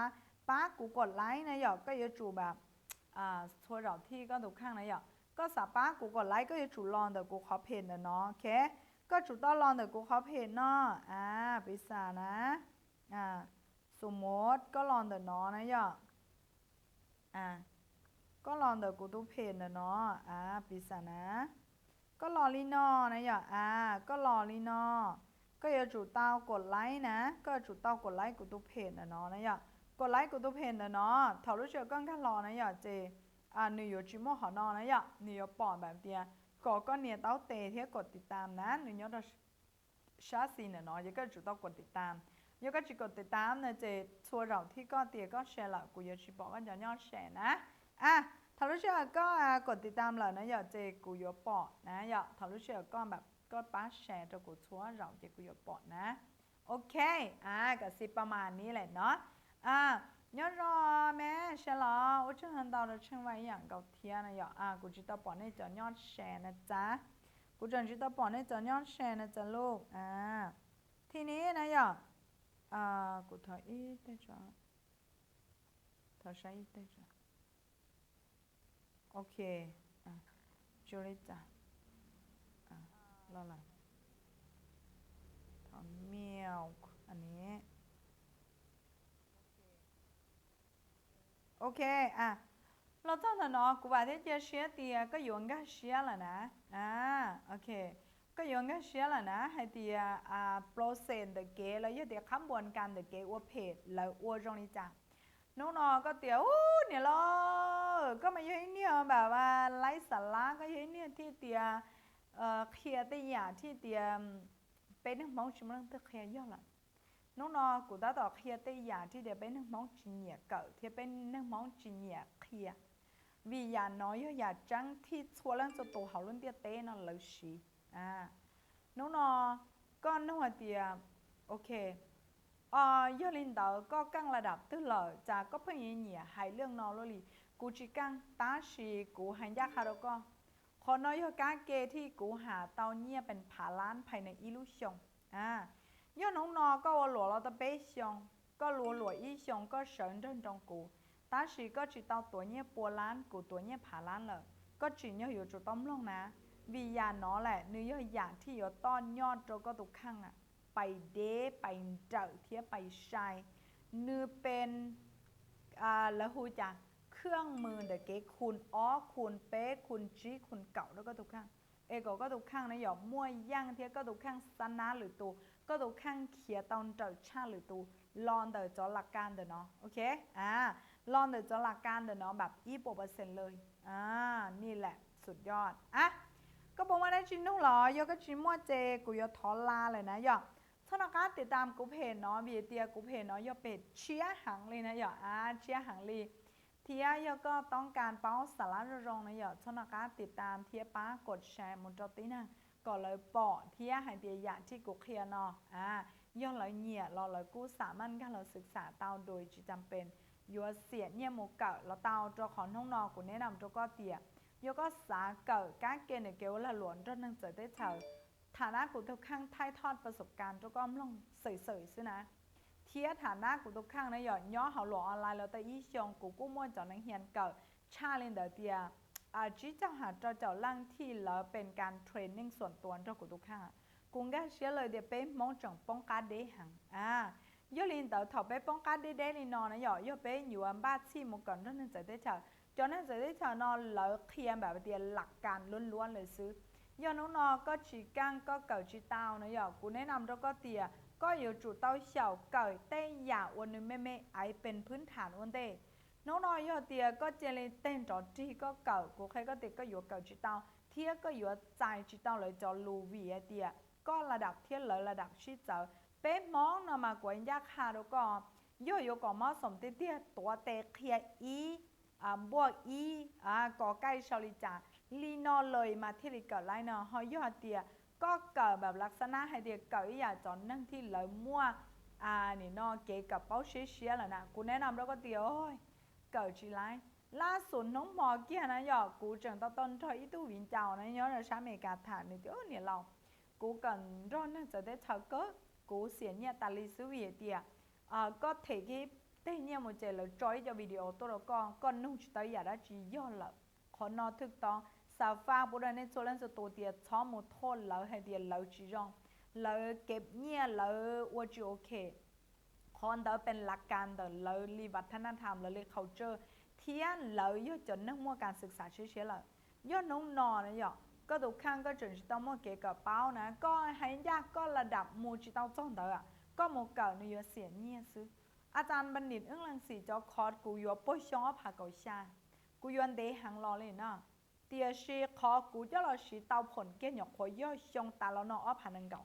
ป้ากูกดไลค์นะหยอกก็อย่าจูแบบช่วยเราที่ก็ถูกข้างนะหยอกก็สาป้ากูกดไลค์ก็อย่าจูลองแต่กูขอเพจนะเนาะโอเคก็จุดต้องลองแต่กูขอเพจเนาะปิศานะสมมติก็ลองแต่เนาะนะหยอกก็ลองแต่กูตู้เพจนะเนาะปิศานะก็รอลีนอนะหยอกก็รอลีนอก็อย่าจุดเต้ากดไลค์นะก็จุดเต้ากดไลค์กูตู้เพจนะเนาะนะหยอก กดไลค์กดตัวเพนเนาะถอดรู้เชื่อก้อนกันรอนะอย่าเจหนูอยู่จิโมหอนอนะอย่าหนูอยู่ปอดแบบเดียก็เนี่ยเต้าเตะที่กดติดตามนะหนูยอดชาซีเนาะยังก็จุดต้องกดติดตามยังก็จุดกดติดตามนะเจชัวเราที่ก็เตียก็แชร์ละกูอยากชิบอกว่าจะยอดแชร์นะถอดรู้เชื่อก็กดติดตามเลยนะอย่าเจกูอยู่ปอดนะอย่าถอดรู้เชื่อก็แบบก็ป้าแชร์จะกูชัวเราเจกูอยู่ปอดนะโอเคก็สิประมาณนี้แหละเนาะnhớ rồi mẹ sẽ lo ủa chứ hình tao được chân vayอย่างcầu thiên này giờกูchỉ tao bỏ này cho nhót shareนะจ๊ะกูchỉ tao bỏ này cho nhót shareนะจ๊ะลูกทีนี้นะอย่ากูถอยอีได้จ้ะถอยใช้อีได้จ้ะโอเคจูเลยจ้ะรอละถอนเมียวอันนี้โอเคเราต้องเนาะกูว่าที่จะเชียร์ตีก็อยู่งั้นเชียร์แล้วนะโอเคก็อยู่งั้นเชียร์แล้วนะให้ตีโปรเซสเดอะเกแล้วยังตีขั้นบนการเดอะเกว่าเพจแล้วว่าตรงนี้จ้ะน้องๆก็เตี๋ยวเนี่ยเราก็มาอยู่เนี่ยแบบว่าไลฟ์สาระก็อยู่เนี่ยที่เตี๋ยเคลียร์ตีอย่างที่เตี๋ยเป็นนักมองชิมเรื่องตัวเคลียร์ย่อละน้องกูđã tỏ kia tây giả thì để bên nước móng chỉ nhẹ cỡ thì bên nước móng chỉ nhẹ kia vì giả nói với giả trắng thì xua lên cho tổ hậu luôn tia tê nó lợi xí nó con nó thì ok do linh đạo có căng là đạp tức lợi chả có phải nhẹ hay lương nó luônกูchỉ căng tá xìกูhành giác hà đâu conคนน้อยก็การเกที่กูหาเตาเนี่ยเป็นผาล้านภายในอิลูชังdo nó có lúa là ta bé xong có lúa ý xong có sợi trên trong cụ ta chỉ có chỉ tao tuổi nhé bùa lán cụ tuổi nhé phá lán rồi có chỉ nhớ hiểu chỗ tóm luôn nè vì già nó lại nếu như già thì ở to nhon cho có tục khănไปเดไปเจอเทียไปใช้เนื้อเป็นแล้วหูจักเครื่องมือเด็กเก๋คุณคุณเป๊คุณจีคุณเก่าแล้วก็ตุกข้างก็ตุกข้างนะหยอกมั่วย่างเทียก็ตุกข้างสนาหรือตัวก็ตุกข้างเขียตอนเจอชาหรือตัวลอนเดอจอหลักการเดอเนาะโอเคลอนเดอจอหลักการเดอเนาะแบบ20%เลยนี่แหละสุดยอดก็บอกว่าได้ชิ้นนุ่งหรอยก็ชิ้นมั่วเจกูยอทอลาเลยนะหยอกถ้านักการติดตามกูเพจเนาะวีเตียกูเพจเนาะยอเป็ดเชียหังเลยนะหยอกเชียหังลีเทียยก็ต้องการเป้าสาระรงนะหยอกถ้านักการติดตามเทียป้ากดแชร์มุนจตินะก็เลยปอเทียให้เตียอยากที่กูเคลียร์เนาะย่อเลยเนี่ยเราเลยกูสามารถการเราศึกษาเตาโดยจำเป็นยัวเสียเนี่ยโมเก่าเราเตาตัวของน้องนอกูแนะนำตัวก็เตียยก็สาเกิดการเกณฑ์เกลละหลวนจนนั่งเจอได้เฉยฐานะกูทุกข้างถ่ายทอดประสบการณ์ตัวก็ลงเสยๆซินะเทียฐานะกูทุกข้างนะหย่อนย่อเขาหลวงออนไลน์แล้วแต่อีชงกูมั่วจอนังเฮียนเกิดชาเลนเดอร์เตียจีเจ้าหาเจ้าล่างที่แล้วเป็นการเทรนนิ่งส่วนตัวเจ้ากูทุกข้างกูก็เชื่อเลยเดี๋ยวไปมองจังป้องกันเดหังย่อลินเตอถอดไปป้องกันเดลินอนนะหย่อไปอยู่อันบ้าที่มุกก่อนนั่นจะได้เฉยจนนั้นจะได้เฉยนอนแล้วเคลียร์แบบเดียหลักการล้วนๆเลยซื้อย่อน้องก็จีกังก็เกิดจีเต้านะหย่อกูแนะนำแล้วก็เตียก็อยู่จุดเต้าเฉาเกิดเต้ยาวันนึงไม่ไอเป็นพื้นฐานวันเต้น้องย่อเตียก็เจริญเต้นจอจีก็เกิดกูใครก็เตียก็อยู่เกิดจีเต้าเทียก็อยู่ใจจีเต้าเลยจอลูวีเตียก็ระดับเทียเลยระดับชีเจ้าเป๊ะมองนะมากว่ายักษ์ฮาแล้วก็ย่อก็มอสมเตี้ยตัวเตะเคลียอีบวกก่อใกล้ชลิจาลีนอเลยมาที่ริเกิดไรเนาะหอยอดเตียก็เกิดแบบลักษณะให้เดียเกิดอย่าจอนนั่งที่เลยมั่วนี่นอเก๋กับเป้าเชียแล้วนะกูแนะนำแล้วก็เตียโอ้ยเกิดจีไรล่าสุดน้องหมอเกี้ยนะหยอกกูจังต้นถอยตู้วินเจ้านะย้อนเราใช้เมกาถานนี่เดี๋ยวเนี่ยเรากูกันร้อนนั่งจะได้เท่าก็กูเสียเนี่ยตาลิสุวีเตียก็เทกี้แต่เนี่ยมันจะเลยจอยจะวิดีโอตัวเราก็นุ่งชุดตัวอย่างได้จีย่อละคนนอถึกต้องสาวฟ้าบุรุษในโซลันสตัวเดียช้อมมุทนแล้วให้เดียแล้วจีจงแล้วเก็บเนี่ยแล้วว่าจีโอเคคนเดิมเป็นหลักการเดิมแล้วรีวัฒนธรรมแล้วเลย culture เทียนแล้วย่อจนนั่งมั่วการศึกษาเฉยๆเลยย่อน้องนอนะย่อก็ทุกครั้งก็จนจะต้องมั่วเกี่ยวกับเป้านะก็ให้ยากก็ระดับมูจิต้องจ้องเดิมก็โมเก่าในยเสียเนี่ยซื้อ อาจารย์บัณฑิตอึ้งลังสีจอคอร์ดกูยัวป้อยอผาเกาชากูยวนเดหังรอเลยเนาะเตียชีคอกูจะรอสีเตาผลเกี่ยหยกหัวย่อชงตาแล้วเนาะอ้อผานังเก่า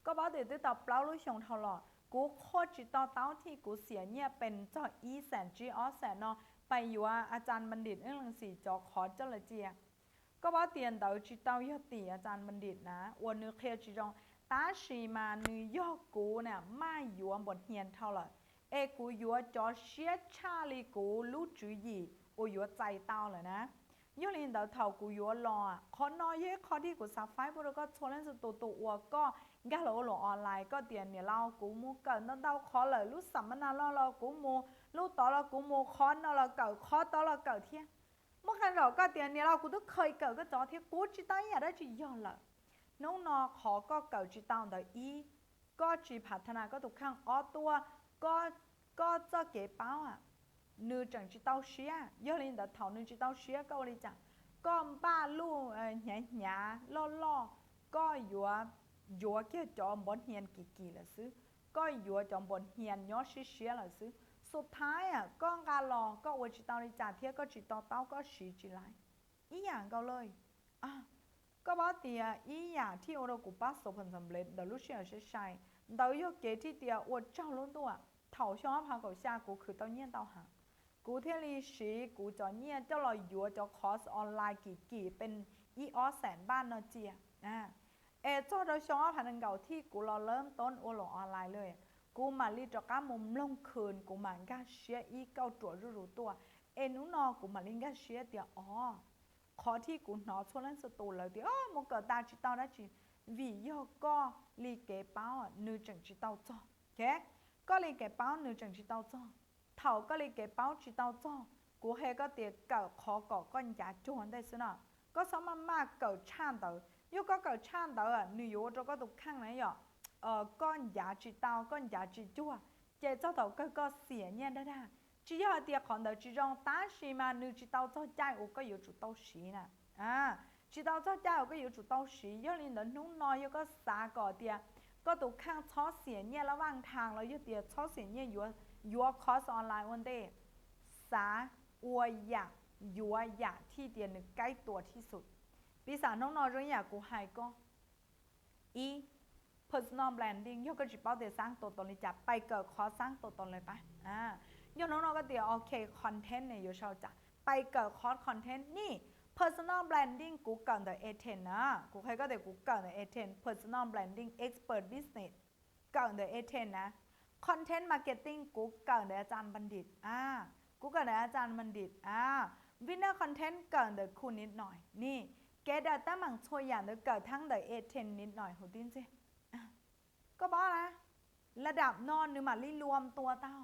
ก็บอกเดี๋ยวตัวเปล่าลุชงเท่าหล่อกูโคจิตเต้าที่กูเสียเนี่ยเป็นเจ้าอีแสนจีอ้อแสนเนาะไปอยู่ว่าอาจารย์บัณฑิตอึ้งลังสีจอคอร์ดเจ้าละเจียก็บอกเตียนเตาจิตเต้ายอดตีอาจารย์บัณฑิตนะวันนึกเคลียร์จีจงตาชีมานึยอกูเนี่ยไม่อยู่บนเฮียนเท่าไหร่เอกูอยู่จอเชียชาลีกูรู้จุยโออยู่ใจเต้าเลยนะยูลินเดาเท่ากูอยู่รอขอนอยเยขอที่กูซับไฟพวกเราก็ชวนเล่นสุดตัวก็กาโหลหลออนไลน์ก็เตียนเนี่ยเรากูมูเกิดนั่นเดาขอเลยรู้สัมมนาเรากูมูรู้ต่อเรากูมูขอเราเกิดขอต่อเราเกิดเที่ยเมื่อคันเราก็เตียนเนี่ยเรากูต้องเคยเกิดก็จอเที่ยกูจิตใจอยากได้จีย้อนเลยน้องนอขอก็เกิดจิตตาเดอีก็จีพัฒนาก็ถูกข้างอ้อตัวก็จะเก็บเป้าnữ整只刀削，要领的头女只刀削够你讲，ก็บ้าลูnhả loก็ยัวแค่จอมบนเฮียนกี่ละซื้อก็ยัวจอมบนเฮียนย้อนเสียละซื้อสุดท้ายก็การรอก็ว่าจิตเอาในจ่าเทียก็จิตเต้าก็สีจิไรอีอย่างก็เลยก็บอกเตียอีอย่างที่เรากูป้าสผลสำเร็จเดี๋ยวรู้เชื่อใช่เดี๋ยวยกเกที่เตียอวดเจ้าล้นตัวเถาช่องพาเก่าชากูคือเต้าเนี่ยเต้าหากูเทลีสีกูจอเนี่ยเจ้าลอยยัวจอคอร์สออนไลน์กี่เป็นอีออแสนบ้านเนาะเจียเจ้าเราช่องพันธุ์เก่าที่กูเราเริ่มต้นโอหลงออนไลน์เลยกูมาลีจอก้ามุมลงคืนกูมันก็เชียอีเก่าตัวรู้ตัวนู้นอกูมาลิงก็เชียเดียวขอที่กูนอชวนเล่นสตูเลยเดียวมันเกิดตาจิตเต้าได้จีวิโยก็ลีเก๋เป้าnữ整จิตเต้าจ่อแค่ก็ลีเก๋เป้าnữ整จิตเต้าจ่อเท่าก็เลยเก็บเป้าจิตเอาจ้อกูเฮก็เตียเก่าขอก่อก้อนยาจวนได้สินะก็สมมาเก่าช่างเต๋อยก็เก่าช่างเต๋อหนูโยจะก็ตุกข้างไหนก้อนยาจิตเอาก้อนยาจิตจั่วเจ้าเต๋อก็เสียเนี่ยได้只要เตียของเต๋อจิจงตาสีมาหนูจิตเอาจ้อใจโอก็อยู่จุดเต้าสีนะจิตเอาจ้อใจโอก็อยู่จุดเต้าสีย้อนลินเดนุ่งน้อยก็สาก่อเตียก็ตุกข้างช้อเสียเนี่ยระหว่างทางแล้วย้อนเตียช้อเสียเนี่ยยัวคอร์สออนไลน์วันเดย์สาอัวอยากยัวอยากที่เดียนใกล้ตัวที่สุดปีศาจน้องนอรู้อยากกูหายก็personal branding ยกกระจิบเป้าเดี๋ยวสร้างตัวตนเลยจับไปเกิดคอร์สสร้างตัวตนเลยปะยกน้องนอก็เดี๋ยวโอเคคอนเทนต์เนี่ยอยู่ชาวจับไปเกิดคอร์สคอนเทนต์นี่ personal branding กูเกิดแต่A10นะกูเคยก็เดี๋ยวกูเกิดแต่A10 personal branding expert business เกิดแต่A10นะคอนเทนต์มาร์เก็ตติ้งกูเกิดในอาจารย์บัณฑิตกูเกิดในอาจารย์บัณฑิตวินเนอร์คอนเทนต์เกิดในคุณนิดหน่อยนี่แกเดต้ามังช่วยอย่างเดียวเกิดทั้งในA10นิดหน่อยหูดิ้นสิก็บอกนะระดับนอนหรือมาลีรวมตัวเต้า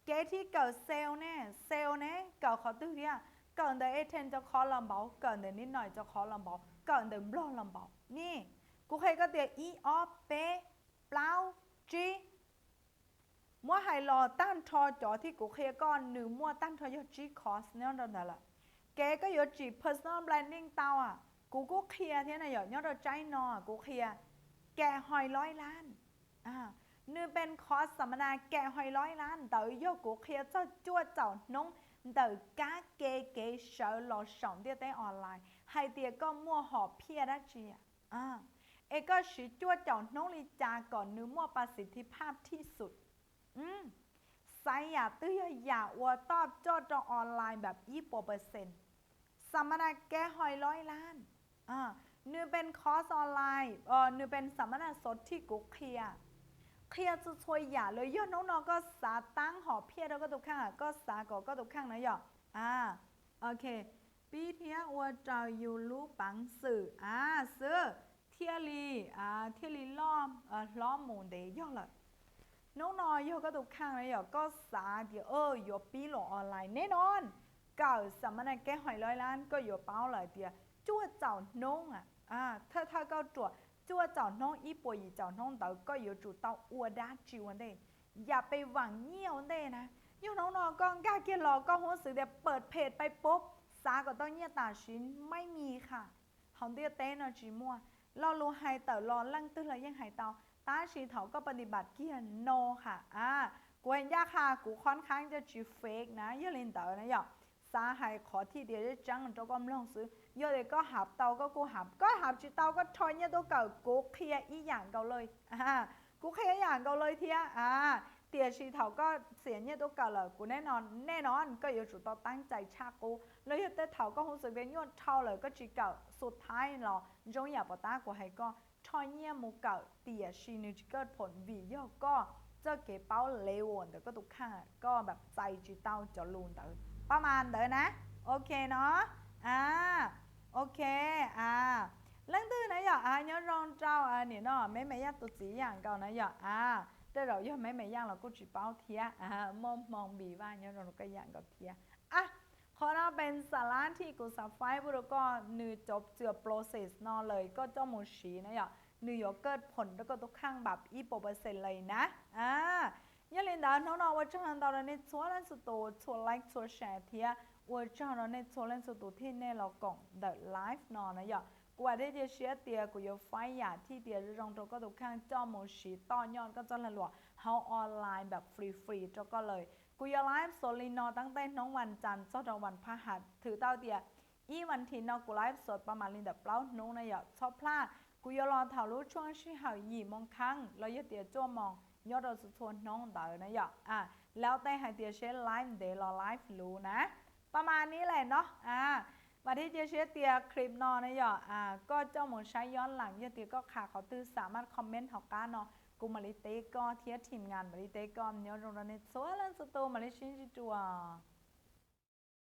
แกที่เกิดเซลเนี่ยเกิดขอตื้อเนี่ยเกิดในA10จะขอลำเบาเกิดในนิดหน่อยจะขอลำเบาเกิดในบล็อกลำเบานี่กูเคยก็เดี๋ยวเปเปล่าจีมั่วไฮโลตั้งทอจอที่กูเคยก่อนหนึ่งมั่วตั้งทอยจีคอสเนี่ยนั่นแหละแกก็อยู่จี personal branding เต้ากูก็เคลียร์ที่ไหนอย่างเราใจนอกูเคลียร์แกหอย100 ล้านนึกเป็นคอร์สสัมมนาแกหอย100 ล้านเต๋อยกูเคลียร์เจ้าจ้วเจ้าน้องเต๋อก้าเก๋เสือหล่อส่องเดียวได้ออนไลน์ให้เดียก็มั่วหอบเพี้ยได้จีก็สือจ้วเจ้าน้องลีจาก่อนนึกมั่วประสิทธิภาพที่สุดไซอยากตื้อยากว่าตอบโจทย์ออนไลน์แบบ20%สัมมนาแกหอย100 ล้านนึกเป็นคอร์สออนไลน์นึกเป็นสัมมนาสดที่กูเคลียร์จะช่วยอย่าเลยยอดน้องๆก็สาตั้งหอเพียแล้วก็ตุกข้างก็สาก็ตุกข้างนะหยอกโอเคปีเทียว่าจะอยู่รู้ปังสื่อซื้อเทียลีล้อมหมุนเดียอดเลยน้องน้อยโยก็ตุกข้างนะหยอกก็สาเดี๋ยวโยปีหลงออนไลน์แน่นอนเก่าสัมมนาแกหอย100 ล้านก็โยเป้าเลยเดียวจ้วเจ้าน้องถ้าก็จ้วเจ้าน้องอีป่วยเจ้าน้องเต๋อก็อยู่จุดเตาอวดาจิวันเดอย่าไปหวังเงี้ยวเดนะยูน้องๆก็กล้าเกี่ยหลอกก็หัวสื่อเดี๋ยวเปิดเพจไปปุ๊บสาก็ต้องเงี้ยตาชิ้นไม่มีค่ะของเดียเต้นจีมัวเรารู้หายเต๋อรอลั่งตื้อเลยยังหายเตาตาชีเถาก็ปฏิบัติเกี่ยโนค่ะ กูเห็นยากค่ะกูค่อนข้างจะจีเฟกนะเยอะลินเตอร์นะอย่าสาหายขอที่เดียวจะจังเจ้าก็ไม่ลองซื้อเยอะเลยก็หับเตาก็กูหับจีเตาก็ทอยเนี่ยตัวเก่ากูเคลียอีอย่างเก่าเลยกูเคลียอย่างเก่าเลยเทียเตี๋ยชีเถาก็เสียเนี่ยตัวเก่าเลยกูแน่นอนก็อยู่จุดต่อตั้งใจชากูแล้วยแต่เถาก็รู้สึกเป็นยอดเท่าเลยก็จีเก่าสุดท้ายหรอจงอย่าปตากูให้ก็ทอยเนี่ยมูเก่าเตี๋ยชีนึกเกิดผลวิยก็เจ้าเก๋เป้าเลวแต่ก็ตุกข้างก็แบบใจจีเต้าจะลูนแต่ประมาณเด้อนะโอเคเนาะโอเคเรื่องตื้อนะอย่าnhớ rong traoนี่เนาะmấy giác tụt chỉอย่างเก่านะอย่าแต่เราย่อmấy giácเราก็จีเป้าเทียมองบีว่าnhớ rongก็อย่างกับเทียขอเราเป็นสาระที่กูสับไฟบุรุษก็นือจบเจือ process นอเลยก็เจ้ามูชีนะอย่านือเกิดผลแล้วก็ทุกข้างแบบ100%เลยนะอย่าลืมนะน้องๆว่าช่างเราในชัวร์และสุดโต่ชัวร์ไลค์ชัวร์แชร์เทียว่าช่างเราในชัวร์และสุดโต่ที่ในเรากล่อง The Life นอนะอย่ากูว่าได้เชียร์เตียกูยไฟอย่าที่เตียรองตัวก็ทุกข้างเจ้ามูชีต่อยอดก็จะละหลวเฮาออนไลน์แบบฟรีๆเจ้าก็เลยกูยไลฟ์โซลินอตั้งแต่น้องวันจันทร์จนถึงวันพฤหัสถือเต้าเตียวันที่นอกูไลฟ์สดประมาณลินเดเปล่าน้องนะอย่าชอบพลาดกูยรอถ่ายรูปช่วงที่หายหยีมองครั้งแล้วยเตียจ้วมองยอดเราสุดทวนน้องเต๋อนะอย่าแล้วแต่ให้เตียเชฟไลฟ์เดี๋ยวรอไลฟ์รู้นะประมาณนี้แหละเนาะมาที่เชียร์เตียคลิปนอนนะอย่าก็เจ้าหมูใช้ย้อนหลังเตียก็ขาเขาตื้อสามารถคอมเมนต์หอกการเนาะกูมาลิเตก็เทียทีมงานมาลิเตก็เนื้อโรงเรียนสวนลันสตูมาลิชินจิจัว